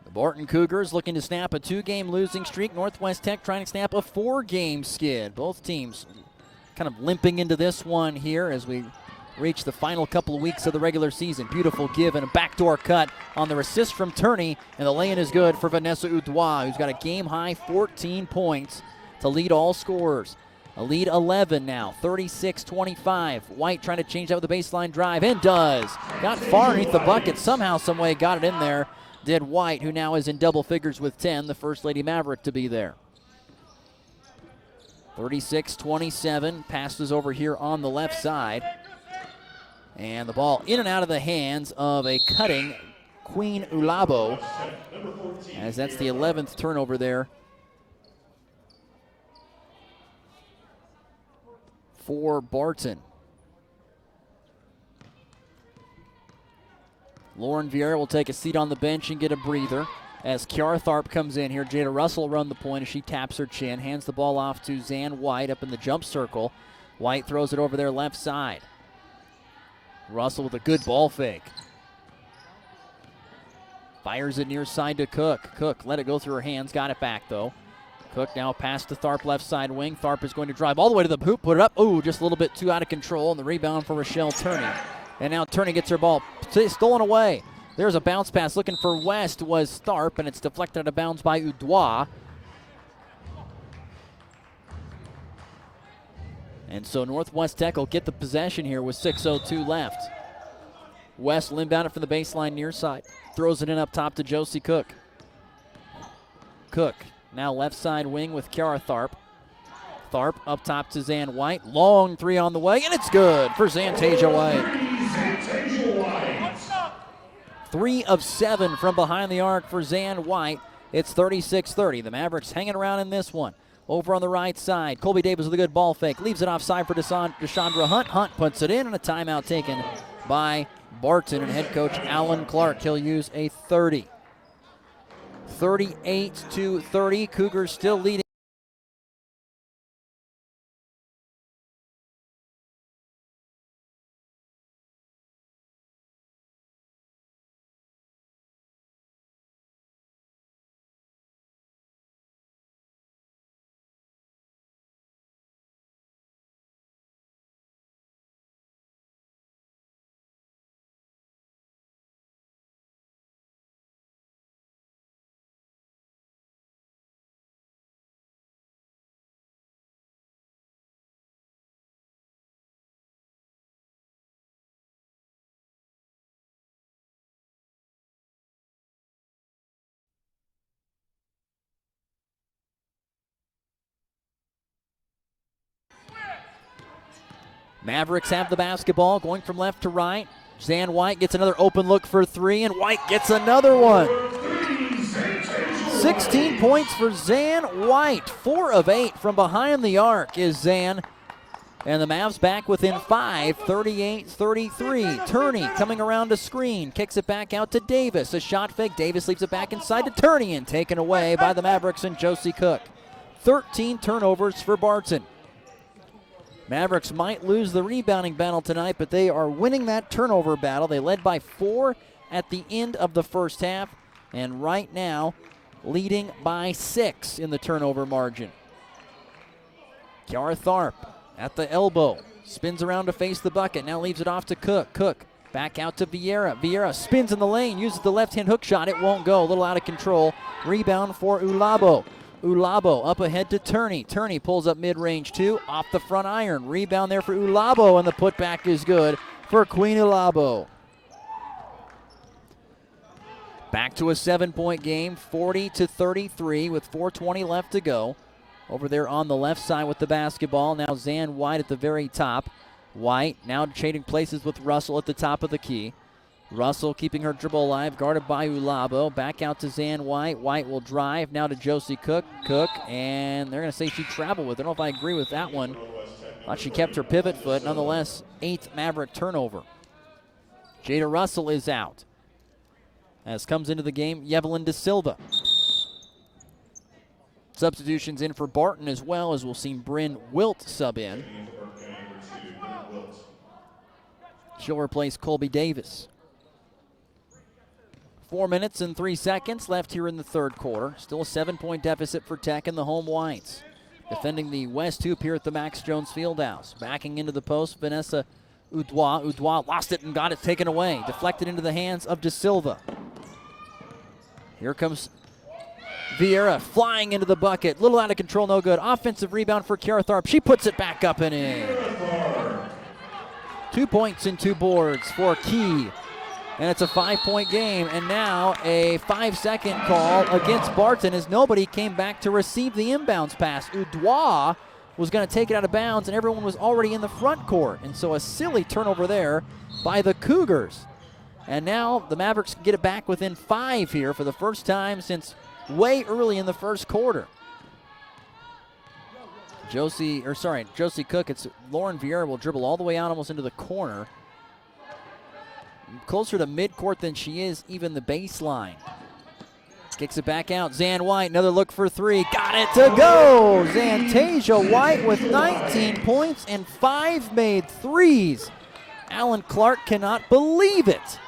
Speaker 1: The Barton Cougars looking to snap a 2-game losing streak. Northwest Tech trying to snap a 4-game skid. Both teams kind of limping into this one here as we reach the final couple of weeks of the regular season. Beautiful give and a backdoor cut on the assist from Turney, and the lay-in is good for Vanessa Udois, who's got a game-high 14 points to lead all scorers. A lead 11 now, 36-25. White trying to change that with a baseline drive, and does. Got far underneath the bucket, somehow, some way got it in there. Did White, who now is in double figures with 10, the First Lady Maverick to be there. 36-27, passes over here on the left side. And the ball in and out of the hands of a cutting Queen Ulabo, as that's the 11th turnover there for Barton. Lauren Vieira will take a seat on the bench and get a breather as Kiara Tharp comes in here. Jada Russell will run the point as she taps her chin, hands the ball off to Zan White up in the jump circle. White throws it over their left side. Russell with a good ball fake. Fires it near side to Cook. Cook let it go through her hands, got it back though. Cook now pass to Tharp left side wing. Tharp is going to drive all the way to the hoop, put it up. Oh, just a little bit too out of control, and the rebound for Rochelle Turney. And now Turney gets her ball stolen away There's a bounce pass looking for West was Tharp, and it's deflected out of bounds by Udois. And so Northwest Tech will get the possession here with 6:02 left. West will inbound it from the baseline near side. Throws it in up top to Josie Cook. Cook now left side wing with Kiara Tharp. Tharp up top to Zan White. Long three on the way, and it's good for Zantasia White. 3 of 7 from behind the arc for Zan White. It's 36-30. The Mavericks hanging around in this one. Over on the right side, Colby Davis with a good ball fake. Leaves it offside for Deshandra Hunt. Hunt puts it in, and a timeout taken by Barton and head coach Alan Clark. He'll use a 30. 38-30. Cougars still leading. Mavericks have the basketball, going from left to right. Zan White gets another open look for 3, and White gets another one. 16 points for Zan White. 4 of 8 from behind the arc is Zan. And the Mavs back within 5, 38-33. Turney coming around to screen, kicks it back out to Davis. A shot fake. Davis leaves it back inside to Turney, and taken away by the Mavericks and Josie Cook. 13 turnovers for Barton. Mavericks might lose the rebounding battle tonight, but they are winning that turnover battle. They led by 4 at the end of the first half, and right now leading by 6 in the turnover margin. Kiara Tharp at the elbow, spins around to face the bucket, now leaves it off to Cook. Cook back out to Vieira. Vieira spins in the lane, uses the left-hand hook shot. It won't go, a little out of control. Rebound for Ulabo. Ulabo up ahead to Turney. Turney pulls up mid-range 2, off the front iron. Rebound there for Ulabo, and the putback is good for Queen Ulabo. Back to a 7-point game, 40-33 with 4:20 left to go. Over there on the left side with the basketball. Now Zan White at the very top. White now trading places with Russell at the top of the key. Russell keeping her dribble alive, guarded by Ulabo. Back out to Zan White. White will drive now to Josie Cook. Cook, and they're going to say she traveled with it. I don't know if I agree with that one. Thought she kept her pivot foot. Nonetheless, 8th Maverick turnover. Jada Russell is out. As comes into the game, Yevelyn De Silva. Substitutions in for Barton as well, as we'll see Bryn Wilt sub in. She'll replace Colby Davis. 4 minutes and 3 seconds left here in the third quarter. Still a 7-point deficit for Tech and the home Whites. Defending the West hoop here at the Max Jones Fieldhouse. Backing into the post, Vanessa Udois. Udois lost it and got it taken away. Deflected into the hands of De Silva. Here comes Vieira flying into the bucket. Little out of control, no good. Offensive rebound for Kiara Tharp. She puts it back up and in. 2 points and 2 boards for Key. And it's a 5-point game, and now a 5-second call against Barton as nobody came back to receive the inbounds pass. Udois was going to take it out of bounds, and everyone was already in the front court. And so a silly turnover there by the Cougars. And now the Mavericks get it back within 5 here for the first time since way early in the first quarter. Josie Cook, it's Lauren Vieira will dribble all the way out almost into the corner. Closer to midcourt than she is even the baseline. Kicks it back out. Zan White, another look for 3. Got it to go! Zantasia White with 19 points and 5 made threes. Alan Clark cannot believe it.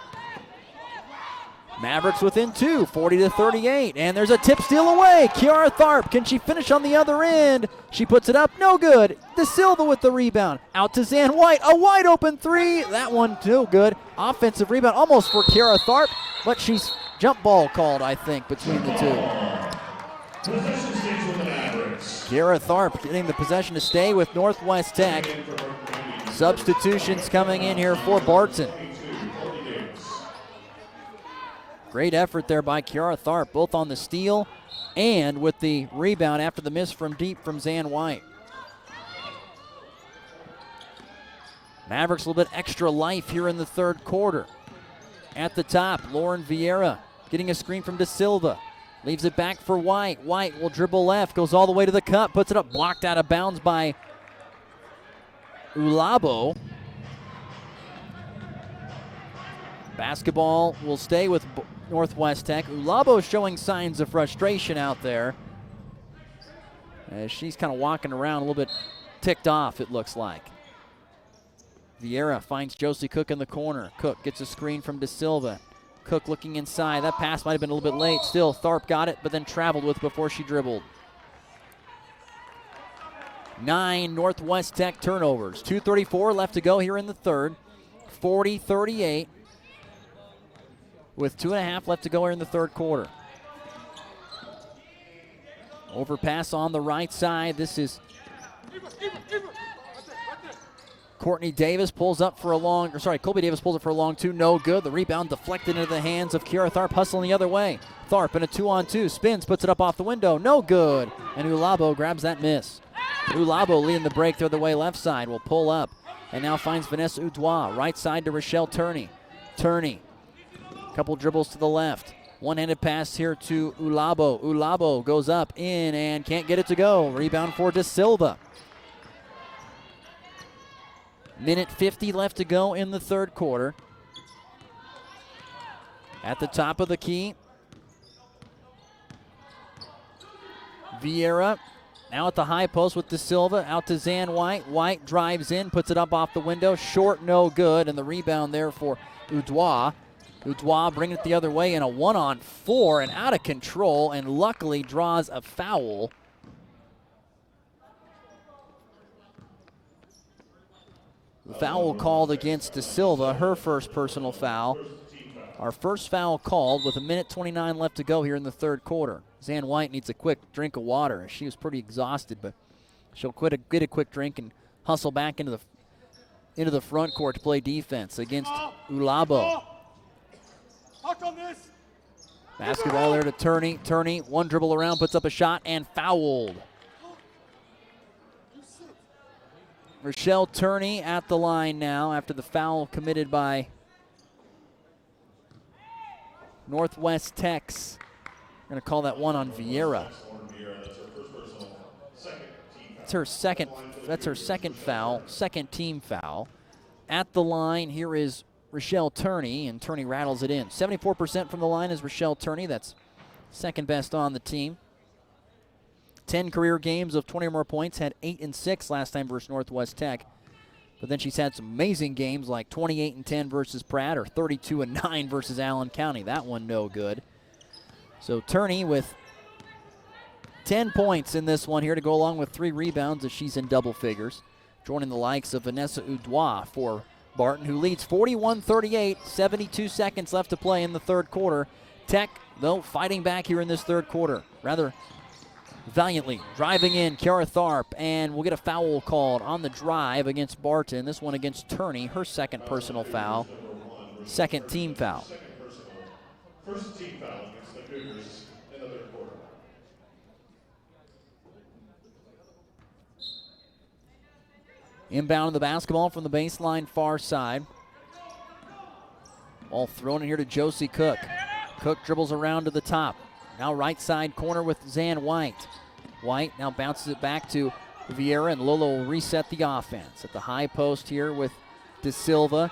Speaker 1: Mavericks within 2, 40-38, and there's a tip steal away. Kiara Tharp, can she finish on the other end? She puts it up, no good. De Silva with the rebound. Out to Zan White, a wide open three. That one no good. Offensive rebound almost for Kiara Tharp, but she's jump ball called, I think, between the two. Kiara Tharp getting the possession to stay with Northwest Tech. Substitutions coming in here for Barton. Great effort there by Kiara Tharp, both on the steal and with the rebound after the miss from deep from Zan White. Mavericks a little bit extra life here in the third quarter. At the top, Lauren Vieira getting a screen from De Silva. Leaves it back for White. White will dribble left, goes all the way to the cup, puts it up, blocked out of bounds by Ulabo. Basketball will stay with Northwest Tech. Ulabo showing signs of frustration out there, as she's kind of walking around a little bit ticked off, it looks like. Vieira finds Josie Cook in the corner. Cook gets a screen from De Silva. Cook looking inside. That pass might have been a little bit late. Still, Tharp got it, but then traveled with before she dribbled. 9 Northwest Tech turnovers. 2:34 left to go here in the third. 40-38. With 2.5 left to go here in the third quarter. Overpass on the right side. This is Courtney Davis pulls up for a long, Colby Davis pulls it for a long two, no good. The rebound deflected into the hands of Kiara Tharp, hustling the other way. Tharp in a 2-on-2, spins, puts it up off the window, no good. And Ulabo grabs that miss. Ulabo leading the break the other way left side, will pull up and now finds Vanessa Udois, right side to Rochelle Turney. Turney, couple dribbles to the left. One-handed pass here to Ulabo. Ulabo goes up, in, and can't get it to go. Rebound for De Silva. Minute 50 left to go in the third quarter. At the top of the key, Vieira now at the high post with De Silva. Out to Zan White. White drives in, puts it up off the window. Short, no good, and the rebound there for Udois. Udois bringing it the other way in a 1-on-4 and out of control, and luckily draws a foul. The foul called against De Silva, her first personal foul. Our first foul called with 1:29 left to go here in the third quarter. Zan White needs a quick drink of water. She was pretty exhausted, but she'll get a quick drink and hustle back into the front court to play defense against Ulabo. Basketball there to Turney. Turney, one dribble around, puts up a shot, and fouled. Rochelle Turney at the line now after the foul committed by Northwest Tech's. We're going to call that one on Vieira. That's her second foul, second team foul. At the line, here is Rochelle Turney, and Turney rattles it in. 74% from the line is Rochelle Turney. That's second best on the team. 10 career games of 20 or more points, had 8 and 6 last time versus Northwest Tech. But then she's had some amazing games like 28 and 10 versus Pratt, or 32 and 9 versus Allen County. That one no good. So Turney with 10 points in this one here to go along with 3 rebounds as she's in double figures. Joining the likes of Vanessa Udois for Barton, who leads 41-38, 72 seconds left to play in the third quarter. Tech, though, fighting back here in this third quarter. Rather valiantly driving in Kiara Tharp, and we'll get a foul called on the drive against Barton. This one against Turney, her second personal foul, second team foul.
Speaker 2: First team foul against the Cougars in the third quarter.
Speaker 1: Inbound of the basketball from the baseline far side. Ball thrown in here to Josie Cook. Cook dribbles around to the top. Now right side corner with Zan White. White now bounces it back to Vieira, and Lolo will reset the offense. At the high post here with De Silva.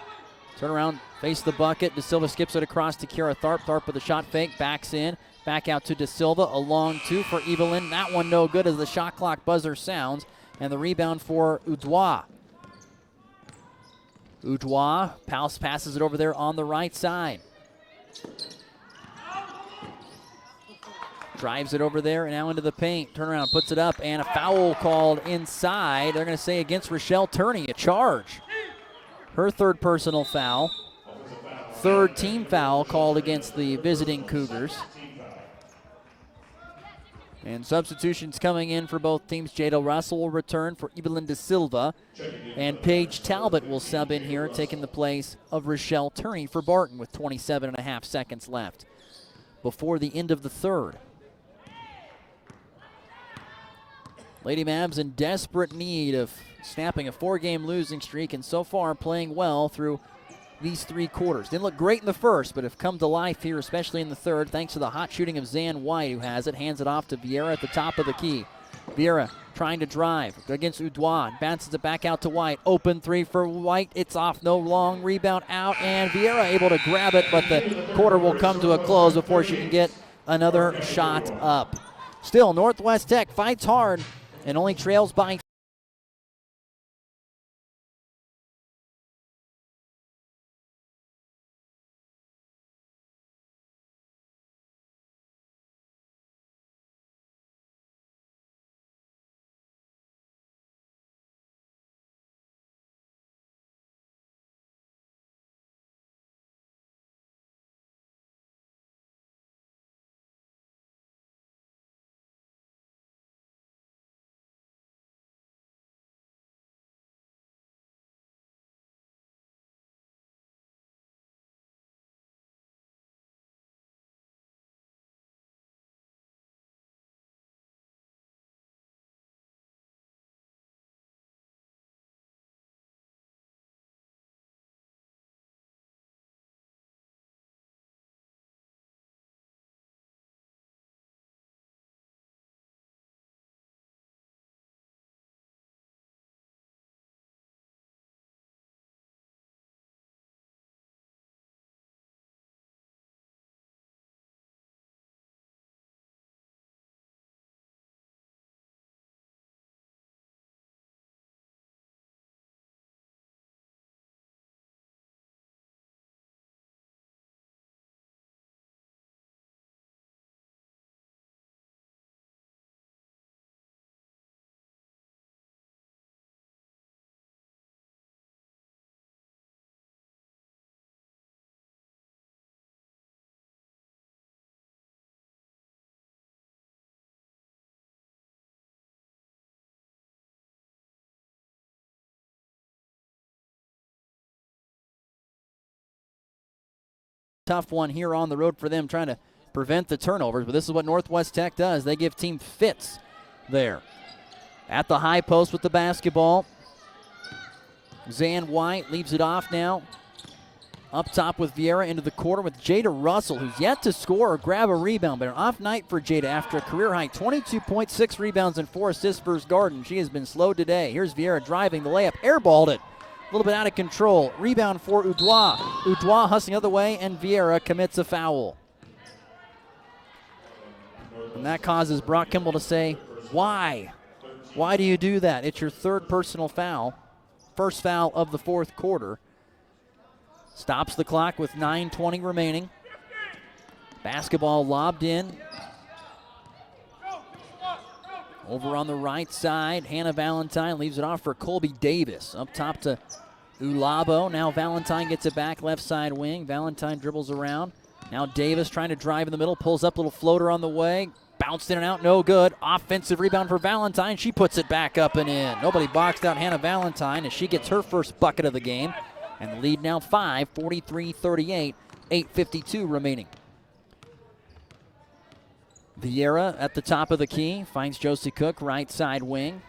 Speaker 1: Turn around, face the bucket. De Silva skips it across to Kiara Tharp. Tharp with a shot fake, backs in. Back out to De Silva, a long two for Evelyn. That one no good as the shot clock buzzer sounds. And the rebound for Udois. Udois passes it over there on the right side. Drives it over there and now into the paint. Turnaround, puts it up, and a foul called inside. They're going to say against Rochelle Turney, a charge. Her third personal foul. Third team foul called against the visiting Cougars. And substitutions coming in for both teams. Jada Russell will return for Evelyn De Silva. And Paige Talbot will sub in here, taking the place of Rochelle Turney for Barton with 27.5 seconds left before the end of the third. Lady Mavs in desperate need of snapping a 4-game losing streak, and so far playing well through these 3 quarters. Didn't look great in the first, but have come to life here, especially in the third, thanks to the hot shooting of Zan White, who has it. Hands it off to Vieira at the top of the key. Vieira trying to drive against Udois. Bounces it back out to White. Open 3 for White. It's off. No long rebound out. And Vieira able to grab it, but the quarter will come to a close before she can get another shot up. Still, Northwest Tech fights hard and only trails by tough one here on the road for them, trying to prevent the turnovers, but this is what Northwest Tech does. They give team fits there. At the high post with the basketball, Zan White leaves it off now. Up top with Vieira into the quarter with Jada Russell, who's yet to score or grab a rebound, but an off night for Jada after a career high 22.6 rebounds and 4 assists for Garden. She has been slow today. Here's Vieira driving the layup, airballed it. A little bit out of control. Rebound for Udois. Udois hustling the other way, and Vieira commits a foul. And that causes Brock Kimball to say, why? Why do you do that? It's your third personal foul. First foul of the fourth quarter. Stops the clock with 9:20 remaining. Basketball lobbed in. Over on the right side, Hannah Valentine leaves it off for Colby Davis. Up top to Ulabo. Now Valentine gets it back, left side wing. Valentine dribbles around. Now Davis trying to drive in the middle, pulls up, little floater on the way. Bounced in and out, no good. Offensive rebound for Valentine. She puts it back up and in. Nobody boxed out Hannah Valentine as she gets her first bucket of the game. And the lead now 5, 43-38, 8:52 remaining. Vieira at the top of the key, finds Josie Cook, right side wing.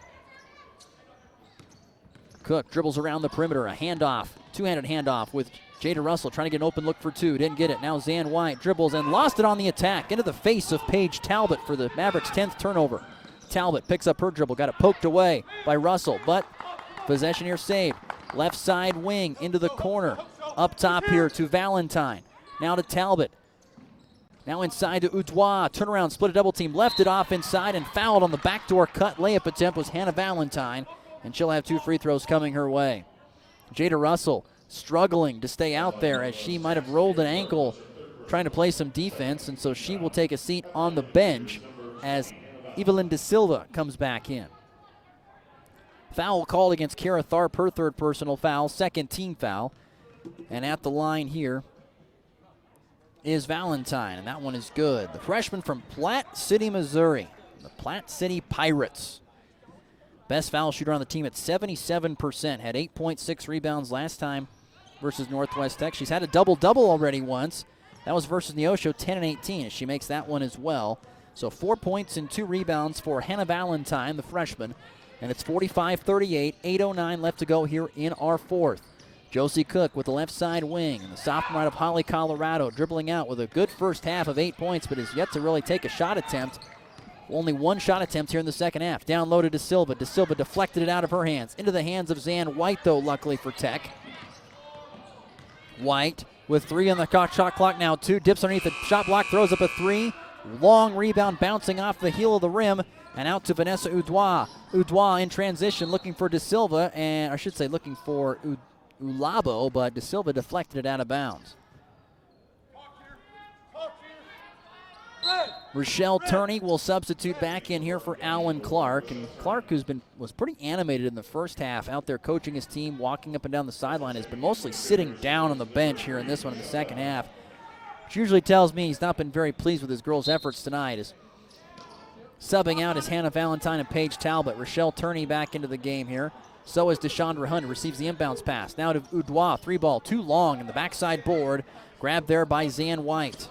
Speaker 1: Cook dribbles around the perimeter, a handoff, two-handed handoff with Jada Russell trying to get an open look for 2, didn't get it. Now Zan White dribbles and lost it on the attack into the face of Paige Talbot for the Mavericks' 10th turnover. Talbot picks up her dribble, got it poked away by Russell, but possession here saved. Left side wing into the corner, up top here to Valentine. Now to Talbot. Now inside to Udois. Turnaround, split a double team. Left it off inside and fouled on the backdoor cut. Layup attempt was Hannah Valentine, and she'll have 2 free throws coming her way. Jada Russell struggling to stay out there as she might have rolled an ankle trying to play some defense, and so she will take a seat on the bench as Evelyn De Silva comes back in. Foul called against Kara Tharp, her third personal foul, second team foul. And at the line here is Valentine, and that one is good. The freshman from Platte City, Missouri, the Platte City Pirates. Best foul shooter on the team at 77%, had 8.6 rebounds last time versus Northwest Tech. She's had a double-double already once. That was versus Neosho, 10 and 18, as she makes that one as well. So 4 points and 2 rebounds for Hannah Valentine, the freshman. And it's 45-38, 8:09 left to go here in our fourth. Josie Cook with the left side wing. And the sophomore out of Holly, Colorado, dribbling out with a good first half of 8 points, but has yet to really take a shot attempt. Only one shot attempt here in the second half. Down low to De Silva. De Silva deflected it out of her hands. Into the hands of Zan White, though, luckily for Tech. White with 3 on the shot clock now. 2 dips underneath the shot block, throws up a 3. Long rebound bouncing off the heel of the rim and out to Vanessa Udois. Udois in transition looking for De Silva, and I should say looking for Ulabo, but De Silva deflected it out of bounds. Rochelle Turney will substitute back in here for Alan Clark, and Clark, was pretty animated in the first half, out there coaching his team, walking up and down the sideline, has been mostly sitting down on the bench here in this one in the second half, which usually tells me he's not been very pleased with his girls' efforts tonight. As subbing out is Hannah Valentine and Paige Talbot. Rochelle Turney back into the game here. So is Deshandra Hunt, receives the inbounds pass. Now to Udois, 3 ball, too long in the backside board. Grabbed there by Zan White.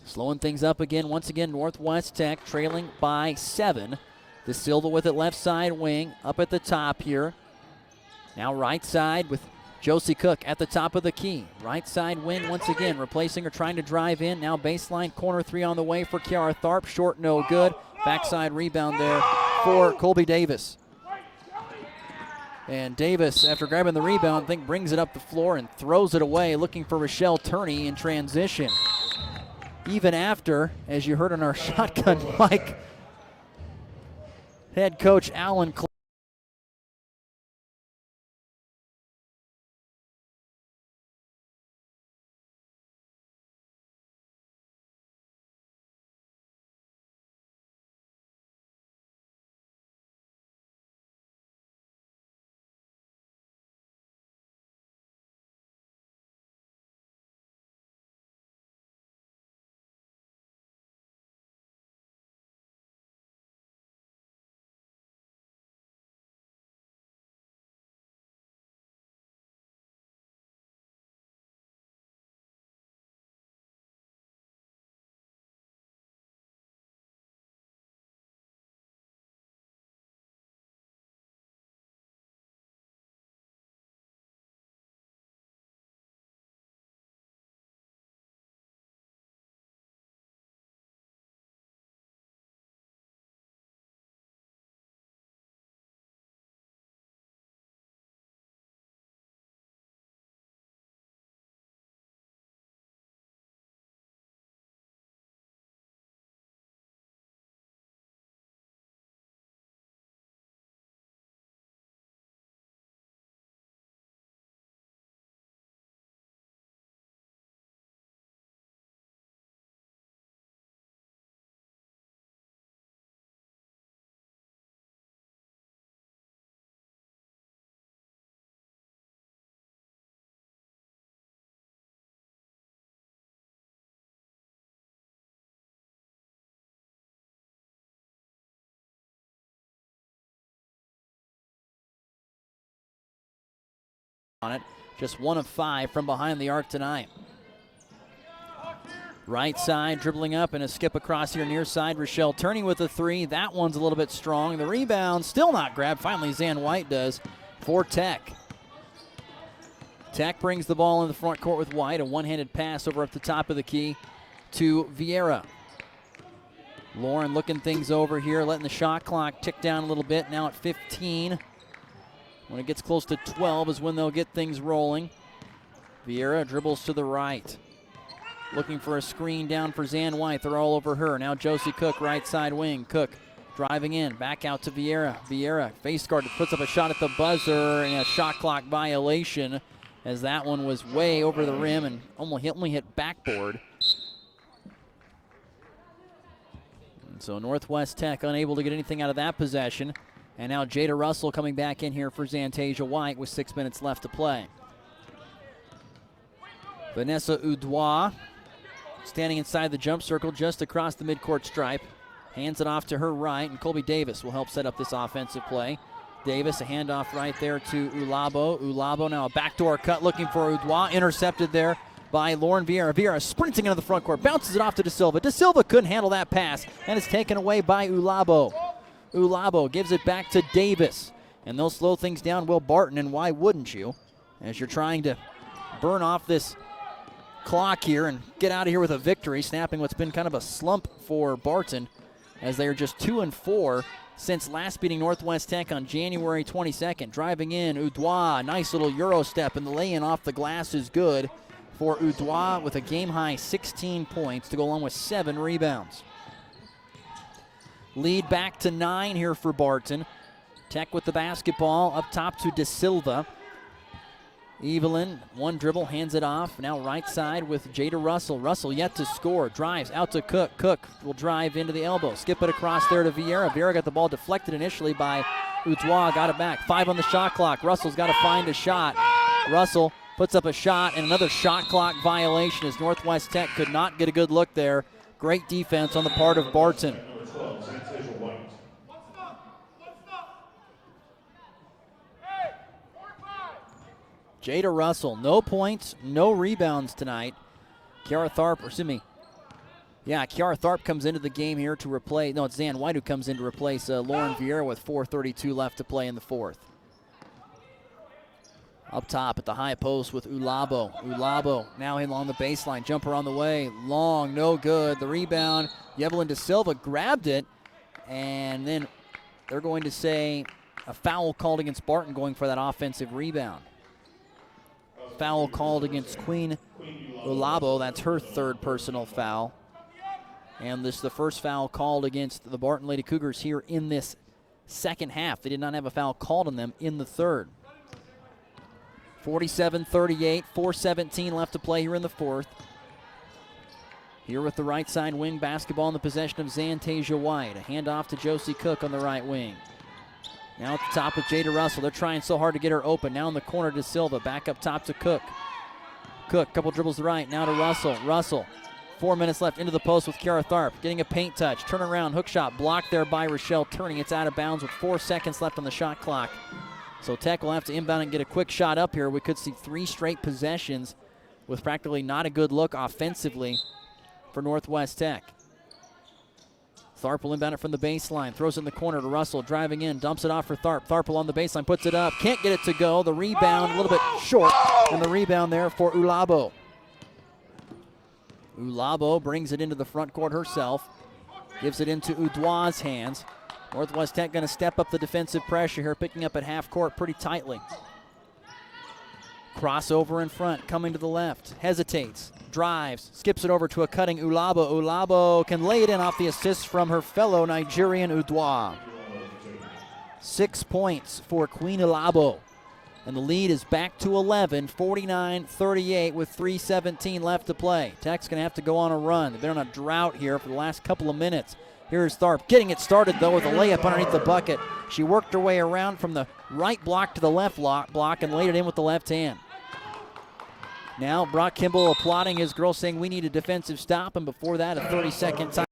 Speaker 1: Slowing things up again, once again, Northwest Tech trailing by 7. De Silva with it left side wing, up at the top here. Now right side with Josie Cook at the top of the key. Right side wing once again, replacing her, trying to drive in. Now baseline, corner 3 on the way for Kiara Tharp. Short, no good. Backside rebound there for Colby Davis. And Davis, after grabbing the rebound, I think brings it up the floor and throws it away, looking for Rochelle Turney in transition. Even after, as you heard on our shotgun mic, head coach Alan Clark on it. Just 1 of 5 from behind the arc tonight. Right side dribbling up and a skip across here near side. Rochelle Turney with a 3. That one's a little bit strong. The rebound still not grabbed. Finally Zan White does for Tech. Tech brings the ball in the front court with White. A one-handed pass over up the top of the key to Vieira. Lauren looking things over here, letting the shot clock tick down a little bit. Now at 15. When it gets close to 12 is when they'll get things rolling. Vieira dribbles to the right. Looking for a screen down for Zan White. They're all over her. Now Josie Cook, right side wing. Cook driving in, back out to Vieira. Vieira, face guard, puts up a shot at the buzzer, and a shot clock violation as that one was way over the rim and only hit backboard. And so Northwest Tech unable to get anything out of that possession. And now Jada Russell coming back in here for Zantasia White with 6 minutes left to play. Vanessa Udois standing inside the jump circle just across the midcourt stripe. Hands it off to her right, and Colby Davis will help set up this offensive play. Davis, a handoff right there to Ulabo. Ulabo now a backdoor cut looking for Udois. Intercepted there by Lauren Vieira. Vieira sprinting into the front court, bounces it off to De Silva. De Silva couldn't handle that pass, and it's taken away by Ulabo. Ulabo gives it back to Davis, and they'll slow things down, Will Barton, and why wouldn't you? As you're trying to burn off this clock here and get out of here with a victory, snapping what's been kind of a slump for Barton, as they are just 2-4 since last beating Northwest Tech on January 22nd. Driving in, Udois, nice little Euro step, and the lay-in off the glass is good for Udois with a game-high 16 points to go along with 7 rebounds. Lead back to 9 here for Barton. Tech with the basketball up top to De Silva. Evelyn, one dribble, hands it off. Now right side with Jada Russell. Russell yet to score. Drives out to Cook. Cook will drive into the elbow. Skip it across there to Vieira. Vieira got the ball deflected initially by Udois. Got it back. 5 on the shot clock. Russell's got to find a shot. Russell puts up a shot, and another shot clock violation as Northwest Tech could not get a good look there. Great defense on the part of Barton. Jada Russell, no points, no rebounds tonight. Kiara Tharp comes into the game here to replace, it's Zan White who comes in to replace Lauren Vieira with 4:32 left to play in the fourth. Up top at the high post with Ulabo. Ulabo now along the baseline, jumper on the way, long, no good. The rebound, Yevelyn De Silva grabbed it, and then they're going to say a foul called against Barton going for that offensive rebound. Foul called against Queen Ulabo. That's her 3rd personal foul. And this is the first foul called against the Barton Lady Cougars here in this second half. They did not have a foul called on them in the third. 47-38, 4:17 left to play here in the fourth. Here with the right side wing basketball in the possession of Zantasia White. A handoff to Josie Cook on the right wing. Now at the top with Jada Russell. They're trying so hard to get her open. Now in the corner to Silva. Back up top to Cook. Cook, couple dribbles to the right. Now to Russell. Russell, 4 minutes left into the post with Kiara Tharp. Getting a paint touch. Turn around, hook shot. Blocked there by Rochelle Turning. It's out of bounds with 4 seconds left on the shot clock. So Tech will have to inbound and get a quick shot up here. We could see 3 straight possessions with practically not a good look offensively for Northwest Tech. Tharp will inbound it from the baseline. Throws it in the corner to Russell. Driving in. Dumps it off for Tharp. Tharp along the baseline. Puts it up. Can't get it to go. The rebound a little bit short. And the rebound there for Ulabo. Ulabo brings it into the front court herself. Gives it into Udois' hands. Northwest Tech going to step up the defensive pressure here. Picking up at half court pretty tightly. Crossover in front. Coming to the left. Hesitates. Drives, skips it over to a cutting Ulabo. Ulabo can lay it in off the assist from her fellow Nigerian Udois. 6 points for Queen Ulabo. And the lead is back to 11, 49-38 with 3:17 left to play. Tech's going to have to go on a run. They've been on a drought here for the last couple of minutes. Here's Tharp getting it started, though, with a layup underneath the bucket. She worked her way around from the right block to the left block and laid it in with the left hand. Now Brock Kimball applauding his girl, saying we need a defensive stop, and before that a 30-second time.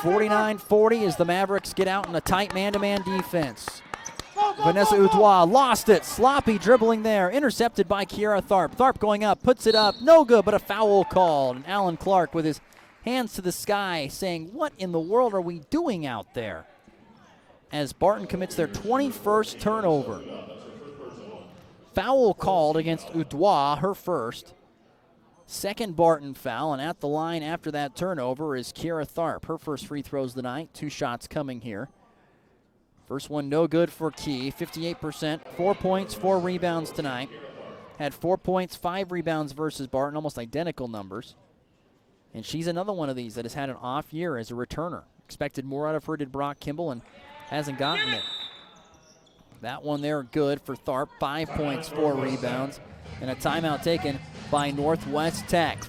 Speaker 1: 49-40 as the Mavericks get out in a tight man-to-man defense. Vanessa Udois lost it. Sloppy dribbling there. Intercepted by Kiera Tharp. Tharp going up, puts it up. No good, but a foul called. And Alan Clark with his hands to the sky saying, what in the world are we doing out there? As Barton commits their 21st turnover. Foul called against Udois, her first. Second Barton foul, and at the line after that turnover is Kiera Tharp. Her first free throws of the night. 2 shots coming here. First one no good for Key, 58%, 4 points, 4 rebounds tonight. Had 4 points, 5 rebounds versus Barton, almost identical numbers. And she's another one of these that has had an off year as a returner. Expected more out of her, did Brock Kimball, and hasn't gotten it. That one there good for Tharp, 5 points, 4 rebounds, and a timeout taken by Northwest Tech.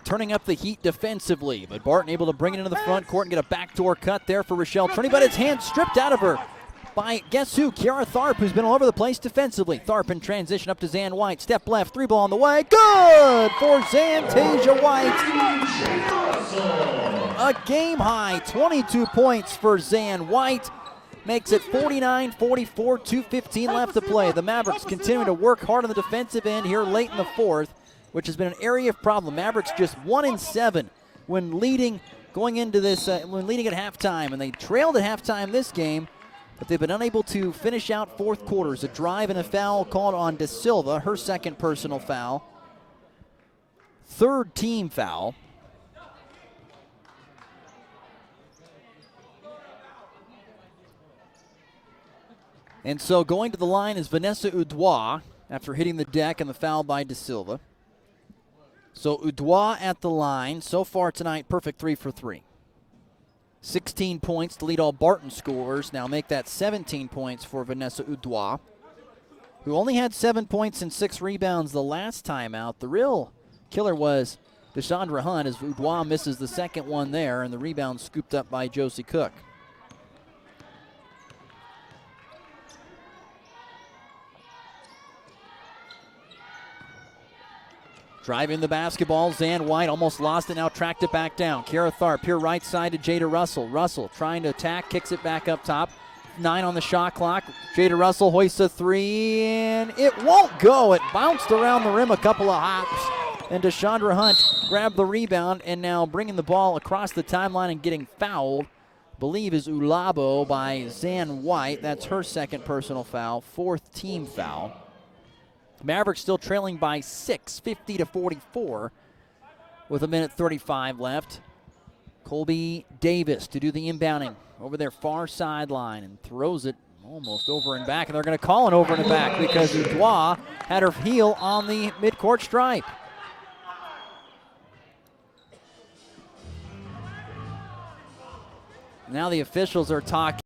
Speaker 1: Turning up the heat defensively, but Barton able to bring it into the front court and get a backdoor cut there for Rochelle Trinity, but his hand stripped out of her by, guess who, Kiara Tharp, who's been all over the place defensively. Tharp in transition up to Zan White, step left, 3 ball on the way, good for Zantasia White. A game high, 22 points for Zan White. Makes it 49-44, 2:15 left to play. The Mavericks continuing to work hard on the defensive end here late in the fourth, which has been an area of problem. Mavericks just 1-7 when leading going into this, when leading at halftime, and they trailed at halftime this game, but they've been unable to finish out fourth quarters. A drive and a foul called on De Silva, her second personal foul. Third team foul. And so going to the line is Vanessa Udois after hitting the deck and the foul by De Silva. So Udois at the line. So far tonight, perfect 3 for 3. 16 points to lead all Barton scorers. Now make that 17 points for Vanessa Udois, who only had 7 points and 6 rebounds the last time out. The real killer was Deshandra Hunt as Udois misses the second one there, and the rebound scooped up by Josie Cook. Driving the basketball, Zan White almost lost it, now tracked it back down. Kiera Tharp here right side to Jada Russell. Russell trying to attack, kicks it back up top. 9 on the shot clock. Jada Russell hoists a 3, and it won't go. It bounced around the rim a couple of hops, and Deshandra Hunt grabbed the rebound, and now bringing the ball across the timeline and getting fouled, I believe is Ulabo by Zan White. That's her second personal foul, 4th team foul. Mavericks still trailing by 6, 50-44, with 1:35 left. Colby Davis to do the inbounding over their far sideline and throws it almost over and back, and they're going to call it over and back because Udois had her heel on the midcourt stripe. Now the officials are talking.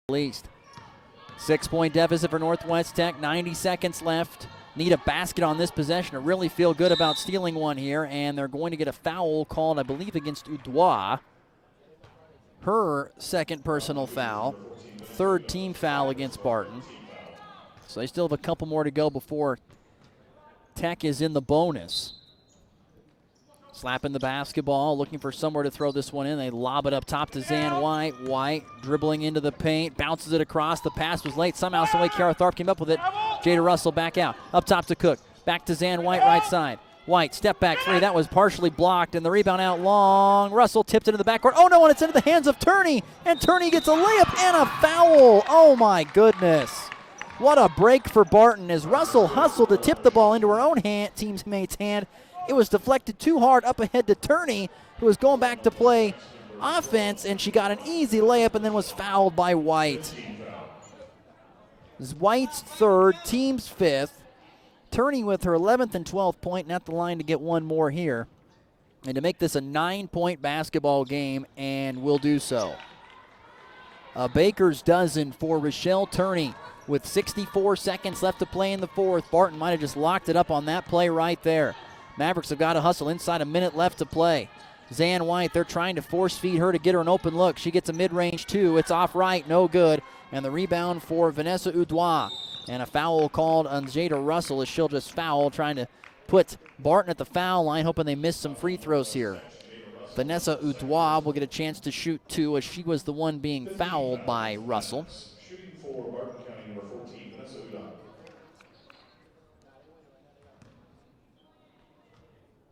Speaker 1: Least 6-point deficit for Northwest Tech, 90 seconds left. need a basket on this possession to really feel good about stealing one here, and they're going to get a foul called, I believe, against Udois. Her second personal foul, third team foul against Barton. So they still have a couple more to go before Tech is in the bonus. Slapping the basketball, looking for somewhere to throw this one in. They lob it up top to Zan White. White dribbling into the paint, bounces it across. The pass was late. Somehow, some way, Kara Tharp came up with it. Jada Russell back out. Up top to Cook. Back to Zan White, right side. White, step back three. That was partially blocked, and the rebound out long. Russell tipped into the backcourt. Oh, no, and it's into the hands of Turney. And Turney gets a layup and a foul. Oh, my goodness. What a break for Barton as Russell hustled to tip the ball into her own teammate's hand. It was deflected too hard up ahead to Turney, who was going back to play offense, and she got an easy layup and then was fouled by White. This is White's third, team's fifth. Turney with her 11th and 12th point, and at the line to get one more here. And to make this a 9-point basketball game, and will do so. A baker's dozen for Rochelle Turney with 64 seconds left to play in the fourth. Barton might have just locked it up on that play right there. Mavericks have got to hustle inside a minute left to play. Zan White, they're trying to force feed her to get her an open look. She gets a mid-range two. It's off right, no good. And the rebound for Vanessa Udois. And a foul called on Jada Russell as she'll just foul, trying to put Barton at the foul line, hoping they miss some free throws here. Vanessa Udois will get a chance to shoot two as she was the one being fouled by Russell.
Speaker 2: Shooting for Barton County, number 14, Vanessa Udois.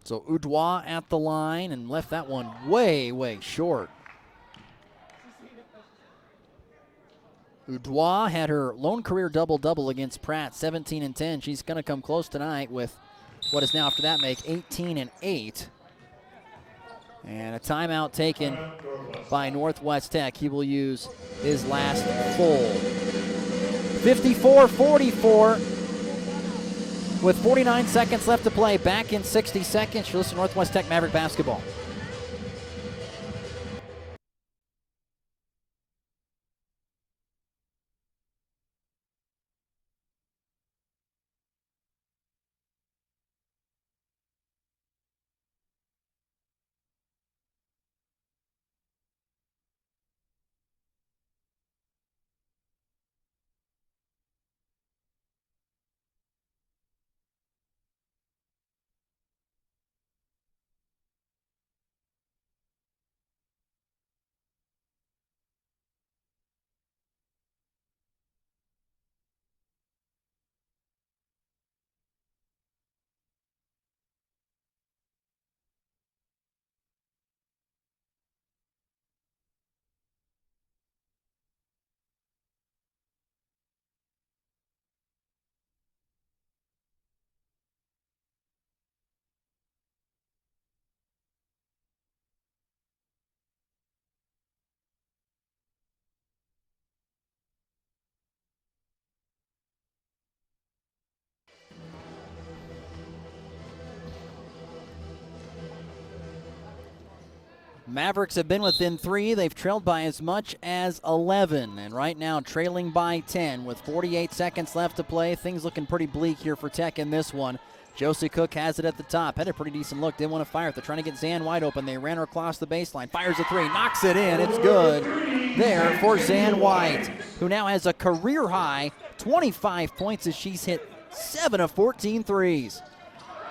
Speaker 1: So Udois at the line and left that one way, way short. Udois had her lone career double-double against Pratt, 17 and 10. She's going to come close tonight with what is now after that make 18 and 8. And a timeout taken by Northwest Tech. He will use his last full. 54-44. With 49 seconds left to play, back in 60 seconds. You listen to Northwest Tech Maverick basketball. Mavericks have been within 3. They've trailed by as much as 11. And right now trailing by 10 with 48 seconds left to play. Things looking pretty bleak here for Tech in this one. Josie Cook has it at the top. Had a pretty decent look. Didn't want to fire it. They're trying to get Zan White open. They ran her across the baseline. Fires a three. Knocks it in. It's good there for Zan White, who now has a career-high 25 points as she's hit 7 of 14 threes.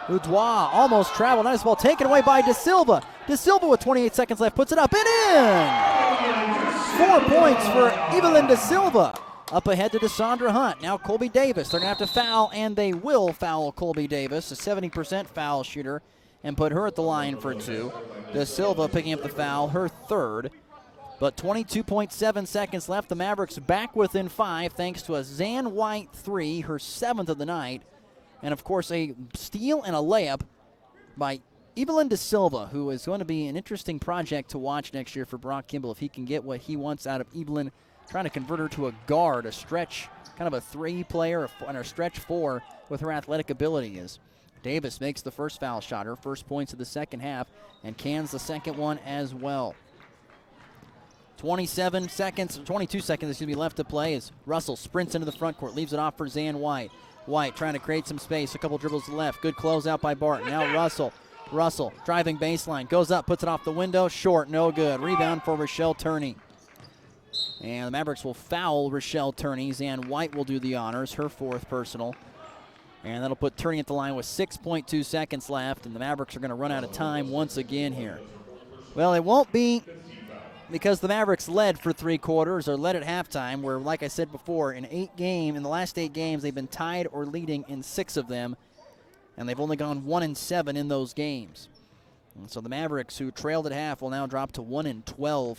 Speaker 1: Udois almost traveled. Nice ball taken away by De Silva. De Silva with 28 seconds left puts it up and in. 4 points for Evelyn De Silva. Up ahead to DeSandra Hunt. Now Colby Davis. They're going to have to foul, and they will foul Colby Davis, a 70% foul shooter, and put her at the line for 2. De Silva picking up the foul, her third. But 22.7 seconds left. The Mavericks back within 5 thanks to a Zan White 3, her 7th of the night. And, of course, a steal and a layup by Evelyn De Silva, who is going to be an interesting project to watch next year for Brock Kimball if he can get what he wants out of Evelyn, trying to convert her to a guard, a stretch, kind of a 3 player, and a stretch 4 with her athletic ability is. Davis makes the first foul shot, her first points of the second half, and cans the second one as well. 22 seconds left to play as Russell sprints into the front court, leaves it off for Zan White. White trying to create some space. A couple dribbles to the left. Good closeout by Barton. Now Russell. Russell driving baseline. Goes up, puts it off the window. Short, no good. Rebound for Rochelle Turney. And the Mavericks will foul Rochelle Turney. Zan White will do the honors, her 4th personal. And that'll put Turney at the line with 6.2 seconds left. And the Mavericks are going to run out of time once again here. Well, it won't be because the Mavericks led for 3 quarters or led at halftime, where, like I said before, in the last 8 games, they've been tied or leading in 6 of them, and they've only gone 1-7 in those games. And so the Mavericks, who trailed at half, will now drop to 1-12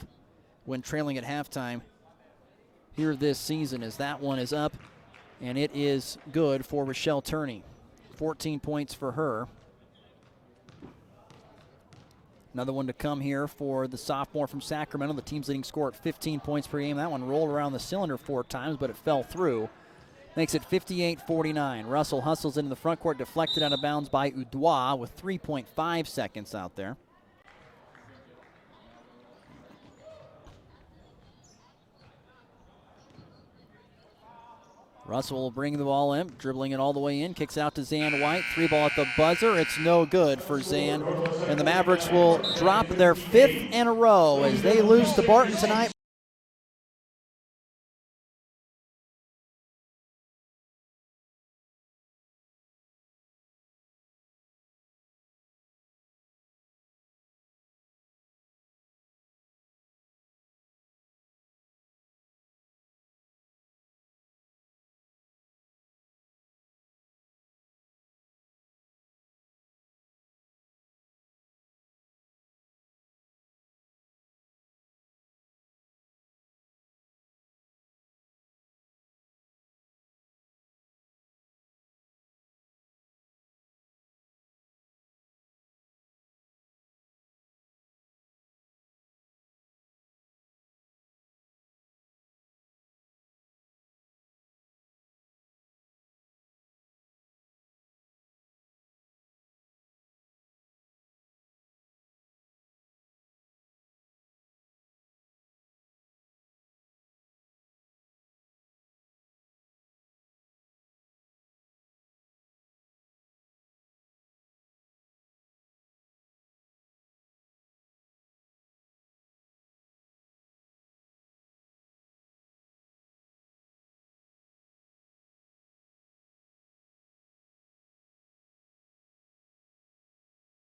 Speaker 1: when trailing at halftime here this season, as that one is up, and it is good for Rochelle Turney. 14 points for her. Another one to come here for the sophomore from Sacramento. The team's leading scorer at 15 points per game. That one rolled around the cylinder 4 times, but it fell through. Makes it 58-49. Russell hustles into the front court, deflected out of bounds by Udois with 3.5 seconds out there. Russell will bring the ball in, dribbling it all the way in, kicks out to Zan White. 3-ball at the buzzer. It's no good for Zan. And the Mavericks will drop their 5th in a row as they lose to Barton tonight.